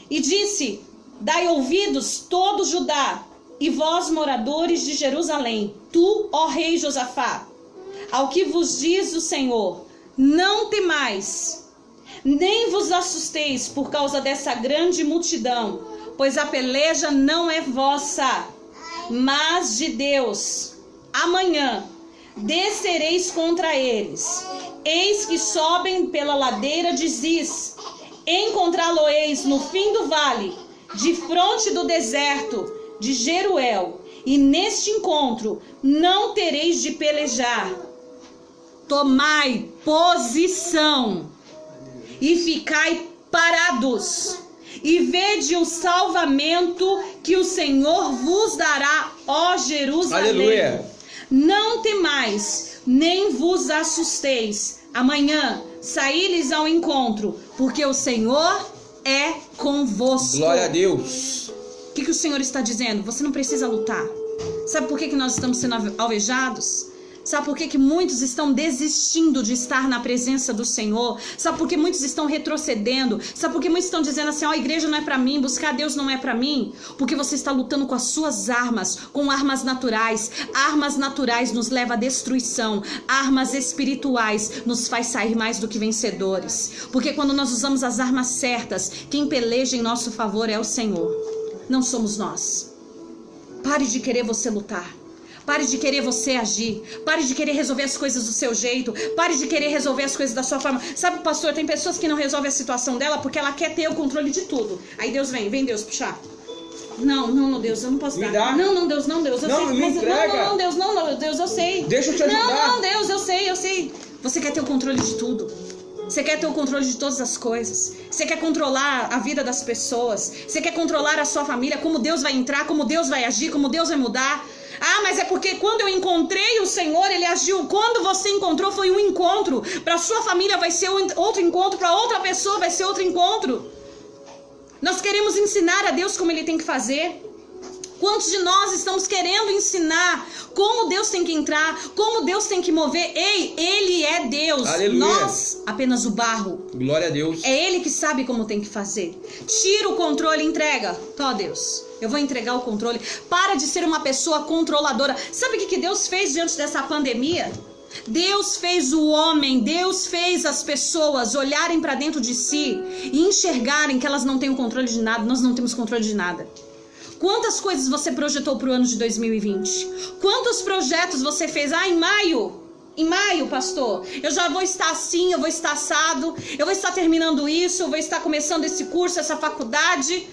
e disse: dai ouvidos todo Judá, e vós moradores de Jerusalém, tu, ó rei Josafá, ao que vos diz o Senhor, não temais, nem vos assusteis por causa dessa grande multidão, pois a peleja não é vossa, mas de Deus. Amanhã descereis contra eles, eis que sobem pela ladeira de Ziz. Encontrá-lo-eis no fim do vale, de fronte do deserto de Jeruel, e neste encontro não tereis de pelejar. Tomai posição e ficai parados, e vede o salvamento que o Senhor vos dará, ó Jerusalém. Aleluia. Não temais, nem vos assusteis. Amanhã saí-lhes ao encontro, porque o Senhor é convosco. Glória a Deus. O que o Senhor está dizendo? Você não precisa lutar. Sabe por que nós estamos sendo alvejados? Sabe por que muitos estão desistindo de estar na presença do Senhor? Sabe por que muitos estão retrocedendo? Sabe por que muitos estão dizendo assim, a igreja não é para mim, buscar Deus não é para mim? Porque você está lutando com as suas armas, com armas naturais. Armas naturais nos levam à destruição. Armas espirituais nos faz sair mais do que vencedores. Porque quando nós usamos as armas certas, quem peleja em nosso favor é o Senhor. Não somos nós. Pare de querer você lutar. Pare de querer você agir. Pare de querer resolver as coisas do seu jeito. Pare de querer resolver as coisas da sua forma. Sabe, pastor, tem pessoas que não resolvem a situação dela porque ela quer ter o controle de tudo. Aí Deus vem Deus puxar. Não, Deus, eu não posso dar. Não, Deus, eu sei. Me entrega. Não, Deus, eu sei. Deixa eu te ajudar. Não, Deus, eu sei. Você quer ter o controle de tudo. Você quer ter o controle de todas as coisas. Você quer controlar a vida das pessoas. Você quer controlar a sua família, como Deus vai entrar, como Deus vai agir, como Deus vai mudar. Ah, mas é porque quando eu encontrei o Senhor, Ele agiu. Quando você encontrou, foi um encontro. Para sua família vai ser outro encontro. Para outra pessoa vai ser outro encontro. Nós queremos ensinar a Deus como Ele tem que fazer. Quantos de nós estamos querendo ensinar como Deus tem que entrar, como Deus tem que mover? Ei, Ele é Deus. Aleluia. Nós, apenas o barro. Glória a Deus. É Ele que sabe como tem que fazer. Tira o controle, entrega. Ó Deus, eu vou entregar o controle. Para de ser uma pessoa controladora. Sabe o que Deus fez diante dessa pandemia? Deus fez o homem, Deus fez as pessoas olharem para dentro de si e enxergarem que elas não têm o controle de nada. Nós não temos controle de nada. Quantas coisas você projetou para o ano de 2020? Quantos projetos você fez? Em maio, pastor, eu já vou estar assim, eu vou estar assado, eu vou estar terminando isso, eu vou estar começando esse curso, essa faculdade.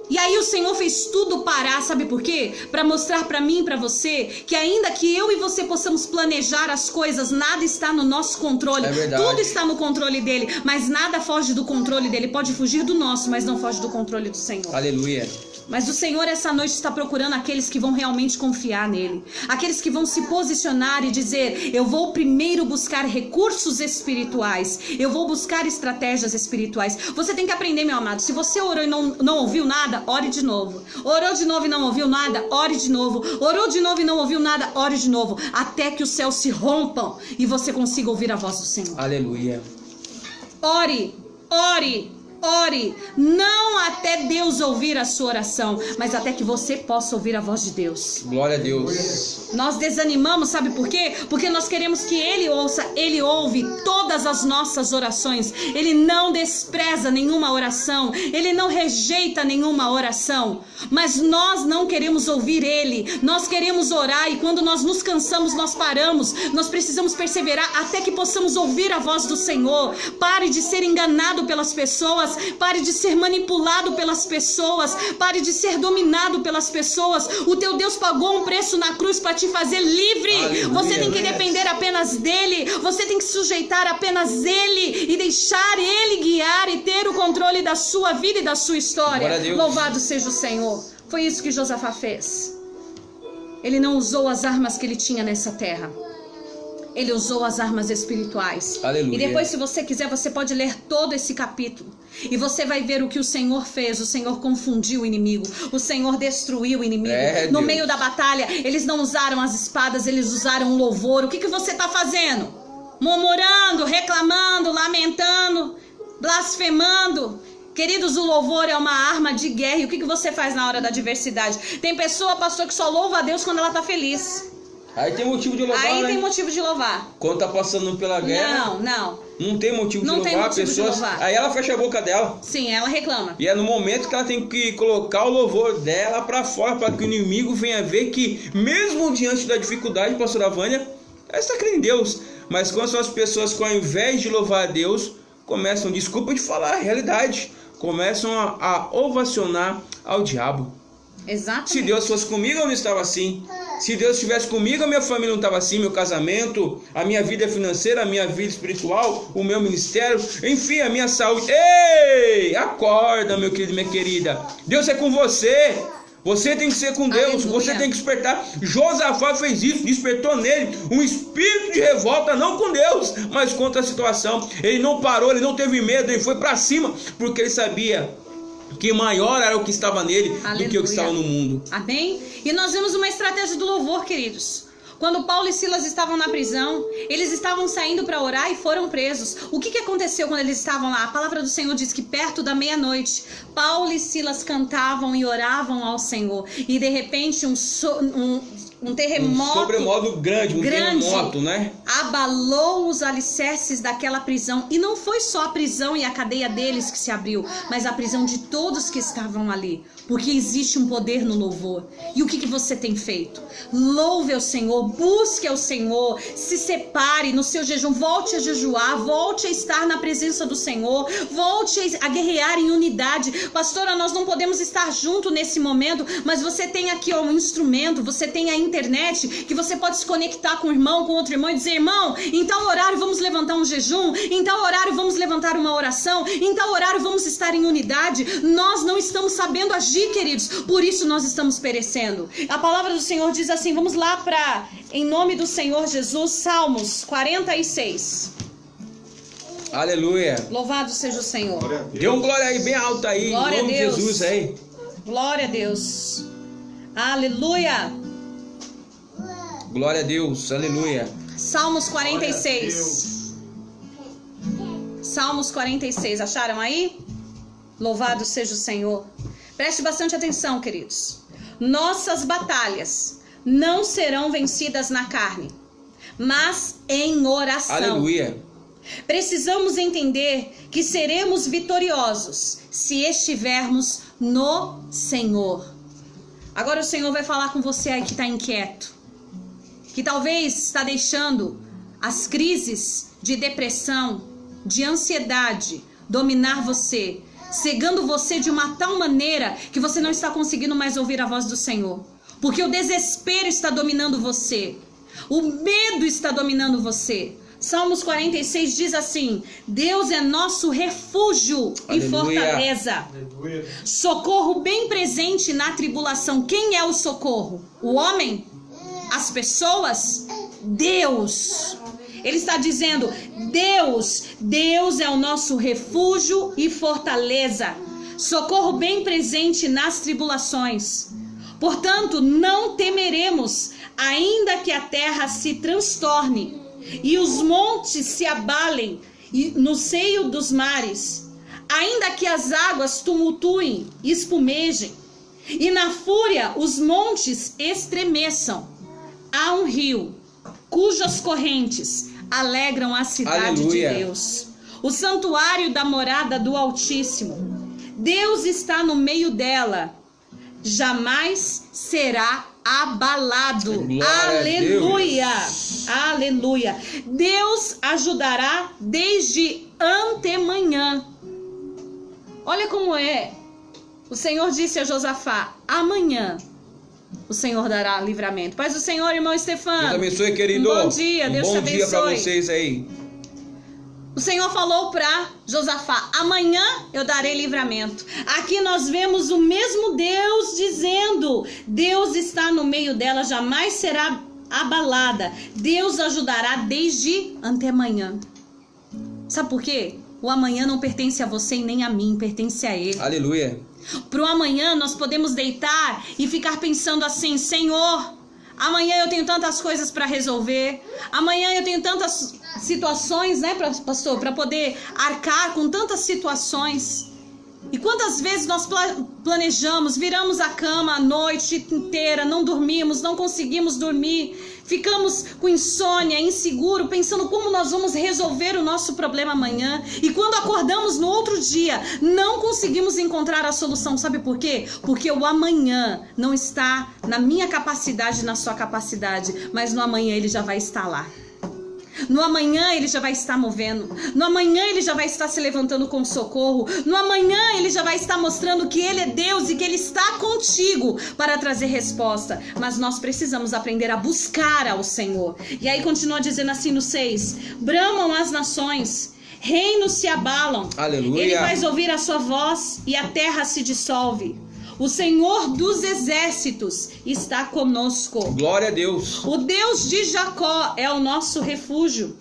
E aí o Senhor fez tudo parar, sabe por quê? Para mostrar para mim e para você que ainda que eu e você possamos planejar as coisas, nada está no nosso controle. É verdade. Tudo está no controle dele, mas nada foge do controle dele. Pode fugir do nosso, mas não foge do controle do Senhor. Aleluia. Mas o Senhor essa noite está procurando aqueles que vão realmente confiar nele. Aqueles que vão se posicionar e dizer, eu vou primeiro buscar recursos espirituais. Eu vou buscar estratégias espirituais. Você tem que aprender, meu amado. Se você orou e não ouviu nada, ore de novo. Orou de novo e não ouviu nada, ore de novo. Orou de novo e não ouviu nada, ore de novo. Até que os céus se rompam e você consiga ouvir a voz do Senhor. Aleluia. Ore, não até Deus ouvir a sua oração, mas até que você possa ouvir a voz de Deus. Glória a Deus. Nós desanimamos, sabe por quê? Porque nós queremos que Ele ouça. Ele ouve todas as nossas orações. Ele não despreza nenhuma oração. Ele não rejeita nenhuma oração. Mas nós não queremos ouvir Ele. Nós queremos orar e quando nós nos cansamos, nós paramos. Nós precisamos perseverar até que possamos ouvir a voz do Senhor. Pare de ser enganado pelas pessoas. Pare de ser manipulado pelas pessoas. Pare de ser dominado pelas pessoas. O teu Deus pagou um preço na cruz para te fazer livre. Aleluia. Você tem que depender apenas dele. Você tem que sujeitar apenas ele e deixar ele guiar e ter o controle da sua vida e da sua história. Louvado seja o Senhor. Foi isso que Josafá fez. Ele não usou as armas que ele tinha nessa terra. Ele usou as armas espirituais. Aleluia. E depois, se você quiser, você pode ler todo esse capítulo. E você vai ver o que o Senhor fez. O Senhor confundiu o inimigo. O Senhor destruiu o inimigo. No meio da batalha, eles não usaram as espadas, eles usaram o louvor. O que você está fazendo? Murmurando, reclamando, lamentando, blasfemando. Queridos, o louvor é uma arma de guerra. E o que você faz na hora da adversidade? Tem pessoa, pastor, que só louva a Deus quando ela está feliz. Aí tem motivo de louvar, Aí né? tem motivo de louvar. Quando tá passando pela guerra. Não tem motivo de louvar. Pessoas. Aí ela fecha a boca dela. Sim, ela reclama. E é no momento que ela tem que colocar o louvor dela pra fora, para que o inimigo venha ver que, mesmo diante da dificuldade, pastora Vânia, ela está crendo em Deus. Mas quando são as pessoas que, ao invés de louvar a Deus, começam, desculpa de falar a realidade, começam a ovacionar ao diabo. Exatamente. Se Deus fosse comigo, eu não estava assim. Se Deus estivesse comigo, a minha família não estava assim, meu casamento, a minha vida financeira, a minha vida espiritual, o meu ministério, enfim, a minha saúde. Ei, acorda, meu querido e minha querida. Deus é com você. Você tem que ser com Deus, Aleluia. você tem que despertar. Josafá fez isso, despertou nele um espírito de revolta, não com Deus, mas contra a situação. Ele não parou, ele não teve medo, ele foi para cima, porque ele sabia que maior era o que estava nele do que o que estava no mundo. Amém? E nós vemos uma estratégia do louvor, queridos. Quando Paulo e Silas estavam na prisão, eles estavam saindo para orar e foram presos. O que aconteceu quando eles estavam lá? A palavra do Senhor diz que perto da meia-noite, Paulo e Silas cantavam e oravam ao Senhor. E de repente um terremoto, sobremodo grande, terremoto, né? Abalou os alicerces daquela prisão. E não foi só a prisão e a cadeia deles que se abriu, mas a prisão de todos que estavam ali. Porque existe um poder no louvor. E o que você tem feito? Louve ao Senhor, busque ao Senhor, se separe no seu jejum, volte a jejuar, volte a estar na presença do Senhor, volte a guerrear em unidade. Pastora, nós não podemos estar junto nesse momento, mas você tem aqui um instrumento, você tem a internet, que você pode se conectar com o irmão, com outro irmão e dizer: irmão, em tal horário vamos levantar um jejum, em tal horário vamos levantar uma oração, em tal horário vamos estar em unidade. Nós não estamos sabendo agir, queridos, por isso nós estamos perecendo. A palavra do Senhor diz assim, vamos lá para, em nome do Senhor Jesus, Salmos 46. Aleluia. Louvado seja o Senhor. Dê um glória aí bem alto aí, Glória em nome a de Deus. Jesus aí. Glória a Deus. Aleluia. Glória a Deus, aleluia. Salmos 46. Salmos 46, acharam aí? Louvado seja o Senhor. Preste bastante atenção, queridos. Nossas batalhas não serão vencidas na carne, mas em oração. Aleluia. Precisamos entender que seremos vitoriosos se estivermos no Senhor. Agora o Senhor vai falar com você aí que está inquieto, que talvez está deixando as crises de depressão, de ansiedade dominar você, cegando você de uma tal maneira que você não está conseguindo mais ouvir a voz do Senhor. Porque o desespero está dominando você, o medo está dominando você. Salmos 46 diz assim: Deus é nosso refúgio e fortaleza, socorro bem presente na tribulação. Quem é o socorro? O homem? As pessoas? Deus. Ele está dizendo: Deus é o nosso refúgio e fortaleza, socorro bem presente nas tribulações. Portanto, não temeremos, ainda que a terra se transtorne e os montes se abalem no seio dos mares, ainda que as águas tumultuem e espumejem, e na fúria os montes estremeçam. Há um rio cujas correntes alegram a cidade de Deus, o santuário da morada do Altíssimo. Deus está no meio dela, jamais será abalado. Aleluia, aleluia. Deus ajudará desde antemanhã. Olha como é. O Senhor disse a Josafá: amanhã o Senhor dará livramento. Paz do Senhor, irmão Estefano. Deus abençoe, querido. Bom dia, Deus te abençoe. Bom dia para vocês aí. O Senhor falou para Josafá: amanhã eu darei livramento. Aqui nós vemos o mesmo Deus dizendo: Deus está no meio dela, jamais será abalada. Deus ajudará desde antemanhã. Sabe por quê? O amanhã não pertence a você e nem a mim, pertence a Ele. Aleluia. Pro amanhã nós podemos deitar e ficar pensando assim: Senhor, amanhã eu tenho tantas coisas para resolver, amanhã eu tenho tantas situações, né, pastor, para poder arcar com tantas situações. E quantas vezes nós planejamos, viramos a cama a noite inteira, não dormimos, não conseguimos dormir, ficamos com insônia, inseguro, pensando como nós vamos resolver o nosso problema amanhã. E quando acordamos no outro dia, não conseguimos encontrar a solução. Sabe por quê? Porque o amanhã não está na minha capacidade, na sua capacidade, mas no amanhã ele já vai estar lá. No amanhã ele já vai estar movendo. No amanhã ele já vai estar se levantando com socorro. No amanhã ele já vai estar mostrando que ele é Deus e que ele está contigo para trazer resposta. Mas nós precisamos aprender a buscar ao Senhor. E aí continua dizendo assim no 6: bramam as nações, reinos se abalam. Aleluia. Ele faz ouvir a sua voz e a terra se dissolve. O Senhor dos exércitos está conosco. Glória a Deus. O Deus de Jacó é o nosso refúgio.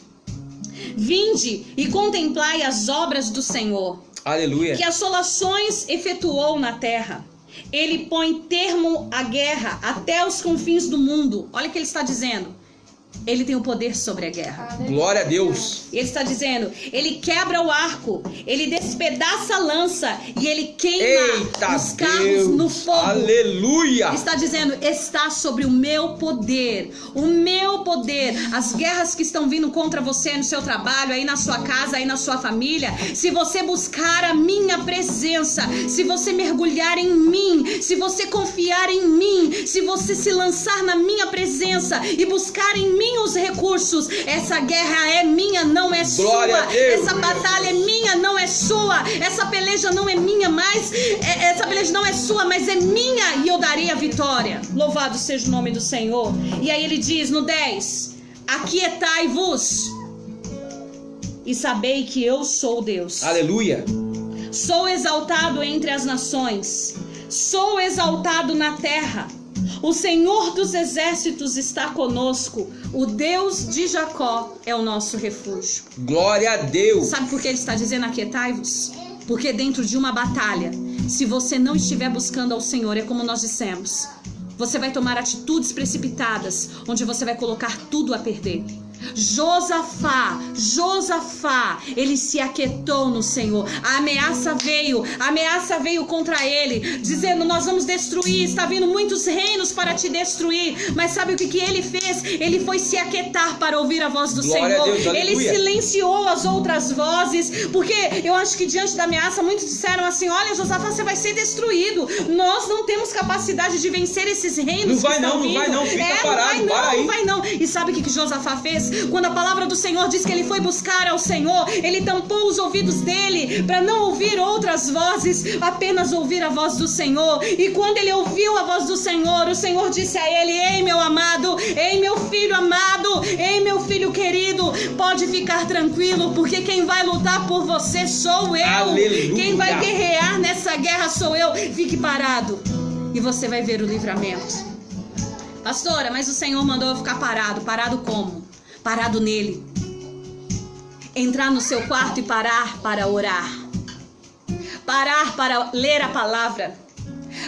Vinde e contemplai as obras do Senhor, Aleluia. que assolações efetuou na terra. Ele põe termo à guerra até os confins do mundo. Olha o que ele está dizendo. Ele tem o poder sobre a guerra. Glória a Deus. Ele está dizendo, ele quebra o arco, ele despedaça a lança e ele queima os carros no fogo. Aleluia. Ele está dizendo, está sobre o meu poder. O meu poder. As guerras que estão vindo contra você no seu trabalho, aí na sua casa, aí na sua família. Se você buscar a minha presença, se você mergulhar em mim, se você confiar em mim, se você se lançar na minha presença e buscar em mim os recursos, essa guerra é minha, não é Glória sua. Essa batalha é minha, não é sua. Essa peleja não é minha, mas essa peleja não é sua, mas é minha, e eu darei a vitória. Louvado seja o nome do Senhor. E aí ele diz no 10: aquietai-vos e sabei que eu sou Deus. Aleluia. Sou exaltado entre as nações, sou exaltado na terra. O Senhor dos exércitos está conosco. O Deus de Jacó é o nosso refúgio. Glória a Deus. Sabe por que ele está dizendo aquietai-vos? Porque dentro de uma batalha, se você não estiver buscando ao Senhor, é como nós dissemos, você vai tomar atitudes precipitadas, onde você vai colocar tudo a perder. Josafá, ele se aquietou no Senhor. A ameaça veio contra ele, dizendo, nós vamos destruir, está vindo muitos reinos para te destruir. Mas sabe o que ele fez? Ele foi se aquietar para ouvir a voz do Glória Senhor. a Deus, ele silenciou as outras vozes, porque eu acho que diante da ameaça, muitos disseram assim, olha, Josafá, você vai ser destruído. Nós não temos capacidade de vencer esses reinos. Não vai não, fica parado, para aí. Não vai não. E sabe o que Josafá fez? Quando a palavra do Senhor diz que ele foi buscar ao Senhor, ele tampou os ouvidos dele para não ouvir outras vozes, apenas ouvir a voz do Senhor. E quando ele ouviu a voz do Senhor, o Senhor disse a ele, ei meu amado, ei meu filho amado, ei meu filho querido, pode ficar tranquilo, porque quem vai lutar por você sou eu. Aleluia. Quem vai guerrear nessa guerra sou eu. Fique parado e você vai ver o livramento. Pastora, mas o Senhor mandou eu ficar parado. Parado como? Parado nele. Entrar no seu quarto e parar para orar. Parar para ler a palavra.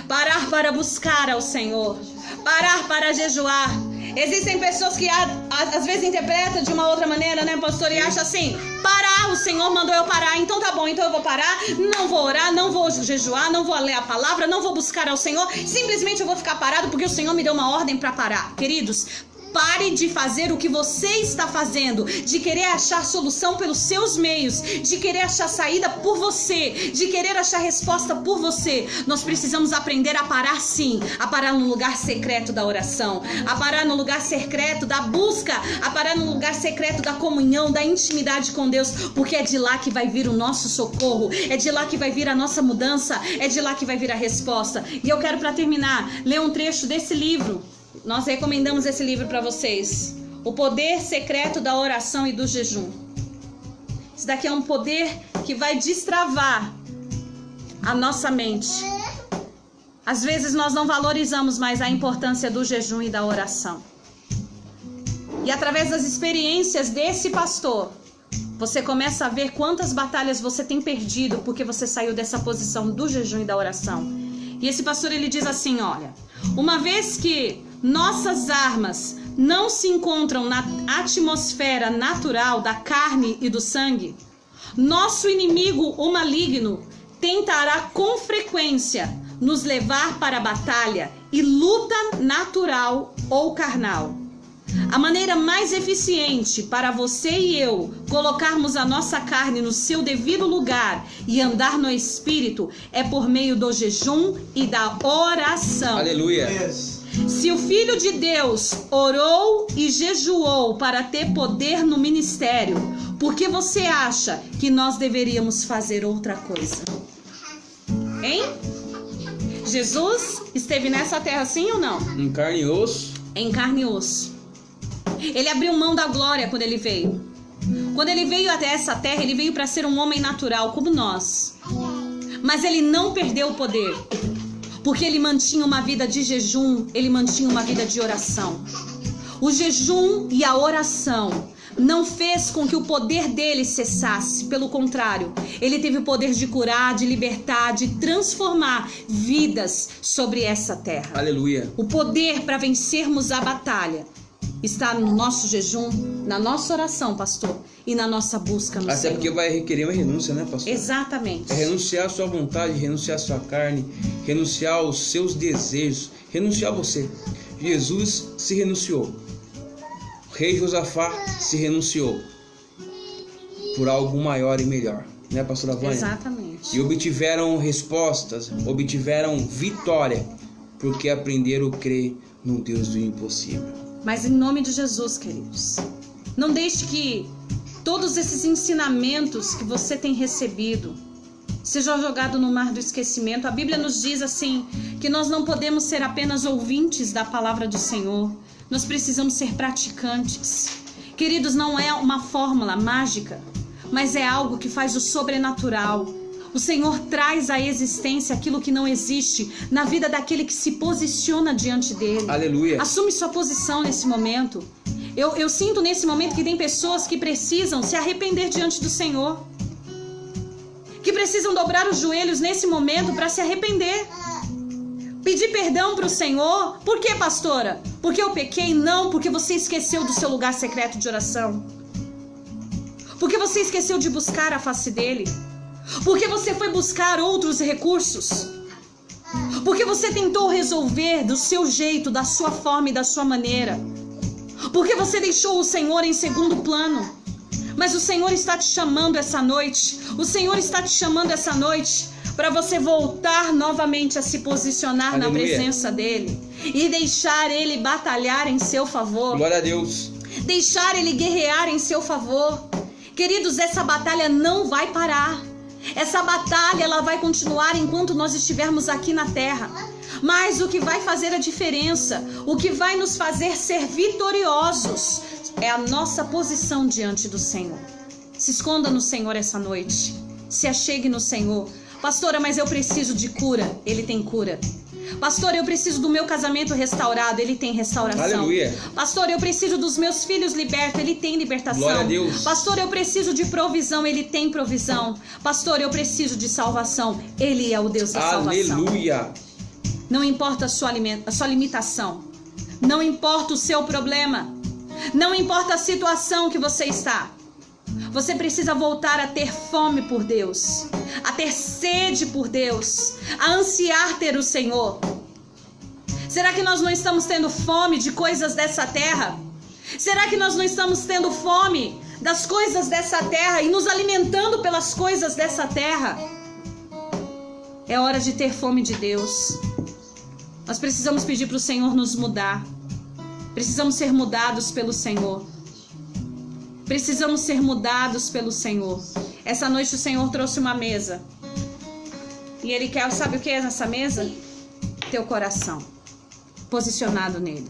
Parar para buscar ao Senhor. Parar para jejuar. Existem pessoas que às vezes interpretam de uma outra maneira, né, pastor? E acham assim, parar, o Senhor mandou eu parar, então tá bom, então eu vou parar, não vou orar, não vou jejuar, não vou ler a palavra, não vou buscar ao Senhor, simplesmente eu vou ficar parado porque o Senhor me deu uma ordem para parar. Queridos, pare de fazer o que você está fazendo, de querer achar solução pelos seus meios, de querer achar saída por você, de querer achar resposta por você. Nós precisamos aprender a parar sim, a parar no lugar secreto da oração, a parar no lugar secreto da busca, a parar no lugar secreto da comunhão, da intimidade com Deus, porque é de lá que vai vir o nosso socorro, é de lá que vai vir a nossa mudança, é de lá que vai vir a resposta. E eu quero, para terminar, ler um trecho desse livro. Nós recomendamos esse livro para vocês. O Poder Secreto da Oração e do Jejum. Isso daqui é um poder que vai destravar a nossa mente. Às vezes nós não valorizamos mais a importância do jejum e da oração. E através das experiências desse pastor, você começa a ver quantas batalhas você tem perdido porque você saiu dessa posição do jejum e da oração. E esse pastor, ele diz assim, olha, uma vez que nossas armas não se encontram na atmosfera natural da carne e do sangue, nosso inimigo, o maligno, tentará com frequência nos levar para a batalha e luta natural ou carnal. A maneira mais eficiente para você e eu colocarmos a nossa carne no seu devido lugar e andar no Espírito é por meio do jejum e da oração. Aleluia. Se o Filho de Deus orou e jejuou para ter poder no ministério, por que você acha que nós deveríamos fazer outra coisa? Hein? Jesus esteve nessa terra sim ou não? Em carne e osso. Em carne e osso. Ele abriu mão da glória quando ele veio. Quando ele veio até essa terra, ele veio para ser um homem natural como nós. Mas ele não perdeu o poder. Porque ele mantinha uma vida de jejum, ele mantinha uma vida de oração. O jejum e a oração não fez com que o poder dele cessasse. Pelo contrário, ele teve o poder de curar, de libertar, de transformar vidas sobre essa terra. Aleluia. O poder para vencermos a batalha está no nosso jejum, na nossa oração, pastor, e na nossa busca no Senhor. Até porque vai requerer uma renúncia, né, pastor? Exatamente. É renunciar à sua vontade, renunciar à sua carne, renunciar aos seus desejos, renunciar a você. Jesus se renunciou. O rei Josafá se renunciou por algo maior e melhor, né, pastora Vânia? Exatamente. E obtiveram respostas, obtiveram vitória, porque aprenderam a crer no Deus do impossível. Mas em nome de Jesus, queridos, não deixe que todos esses ensinamentos que você tem recebido sejam jogados no mar do esquecimento. A Bíblia nos diz assim, que nós não podemos ser apenas ouvintes da palavra do Senhor. Nós precisamos ser praticantes. Queridos, não é uma fórmula mágica, mas é algo que faz o sobrenatural. O Senhor traz à existência aquilo que não existe na vida daquele que se posiciona diante dele. Aleluia. Assume sua posição nesse momento. Eu sinto nesse momento que tem pessoas que precisam se arrepender diante do Senhor. Que precisam dobrar os joelhos nesse momento para se arrepender. Pedir perdão para o Senhor. Por quê, pastora? Porque eu pequei? Não, porque você esqueceu do seu lugar secreto de oração. Porque você esqueceu de buscar a face dele. Porque você foi buscar outros recursos. Porque você tentou resolver do seu jeito, da sua forma e da sua maneira. Porque você deixou o Senhor em segundo plano. Mas o Senhor está te chamando essa noite. O Senhor está te chamando essa noite para você voltar novamente a se posicionar na presença dele e deixar ele batalhar em seu favor. Glória a Deus. Deixar ele guerrear em seu favor. Queridos, essa batalha não vai parar. Essa batalha ela vai continuar enquanto nós estivermos aqui na terra. Mas o que vai fazer a diferença, o que vai nos fazer ser vitoriosos, é a nossa posição diante do Senhor. Se esconda no Senhor essa noite. Se achegue no Senhor. Pastora, mas eu preciso de cura. Ele tem cura. Pastor, eu preciso do meu casamento restaurado. Ele tem restauração. Aleluia. Pastor, eu preciso dos meus filhos libertos. Ele tem libertação. Glória a Deus. Pastor, eu preciso de provisão. Ele tem provisão. Pastor, eu preciso de salvação. Ele é o Deus da salvação. Aleluia. Não importa a sua limitação. Não importa o seu problema. Não importa a situação que você está. Você precisa voltar a ter fome por Deus, a ter sede por Deus, a ansiar ter o Senhor. Será que nós não estamos tendo fome de coisas dessa terra? Será que nós não estamos tendo fome das coisas dessa terra e nos alimentando pelas coisas dessa terra? É hora de ter fome de Deus. Nós precisamos pedir para o Senhor nos mudar. Precisamos ser mudados pelo Senhor. Precisamos ser mudados pelo Senhor. Essa noite o Senhor trouxe uma mesa. E Ele quer, sabe o que é nessa mesa? Teu coração. Posicionado nele.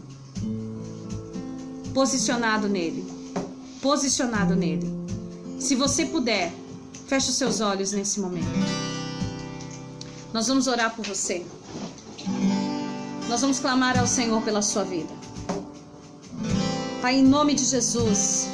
Posicionado nele. Posicionado nele. Se você puder, feche os seus olhos nesse momento. Nós vamos orar por você. Nós vamos clamar ao Senhor pela sua vida. Pai, em nome de Jesus,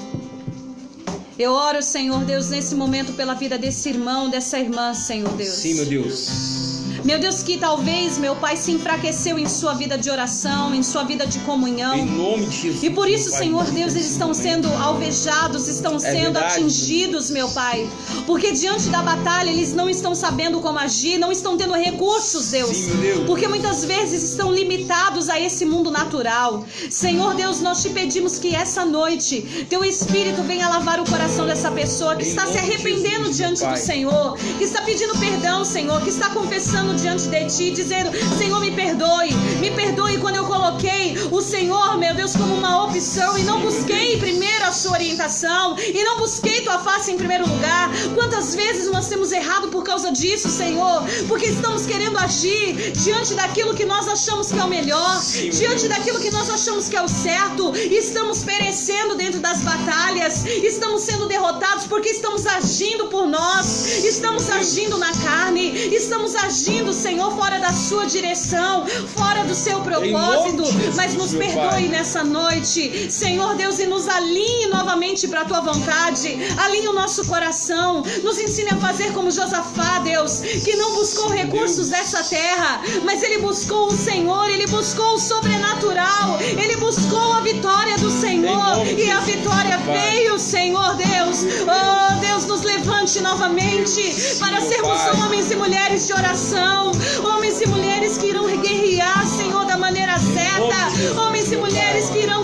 eu oro, Senhor Deus, nesse momento pela vida desse irmão, dessa irmã, Senhor Deus. Sim, meu Deus. Meu Deus, que talvez, meu Pai, se enfraqueceu em sua vida de oração, em sua vida de comunhão. Em nome de Jesus. E por isso, Senhor Deus, eles estão sendo alvejados, estão sendo atingidos, meu Pai. Porque diante da batalha, eles não estão sabendo como agir, não estão tendo recursos, Deus. Sim, meu Deus. Porque muitas vezes estão limitados a esse mundo natural. Senhor Deus, nós te pedimos que essa noite, Teu Espírito venha lavar o coração dessa pessoa que está se arrependendo diante do Senhor, que está pedindo perdão, Senhor, que está confessando diante de Ti, dizendo: Senhor, me perdoe quando eu coloquei o Senhor, meu Deus, como uma opção e não busquei primeiro a sua orientação. tentação e não busquei tua face em primeiro lugar. Quantas vezes nós temos errado por causa disso, Senhor? Porque estamos querendo agir diante daquilo que nós achamos que é o melhor, diante daquilo que nós achamos que é o certo. Estamos perecendo dentro das batalhas, estamos sendo derrotados porque estamos agindo por nós, estamos agindo na carne, estamos agindo, Senhor, fora da sua direção, fora do seu propósito. Mas nos perdoe nessa noite, Senhor Deus, e nos alinhe novamente para a tua vontade. Alinhe o nosso coração, nos ensine a fazer como Josafá, Deus, que não buscou recursos dessa terra, mas ele buscou o Senhor, ele buscou o sobrenatural, ele buscou a vitória do Senhor, e a vitória veio, Senhor Deus. Oh Deus, nos levante novamente para sermos homens e mulheres de oração, homens e mulheres que irão guerrear, Senhor, da maneira certa, homens e mulheres que irão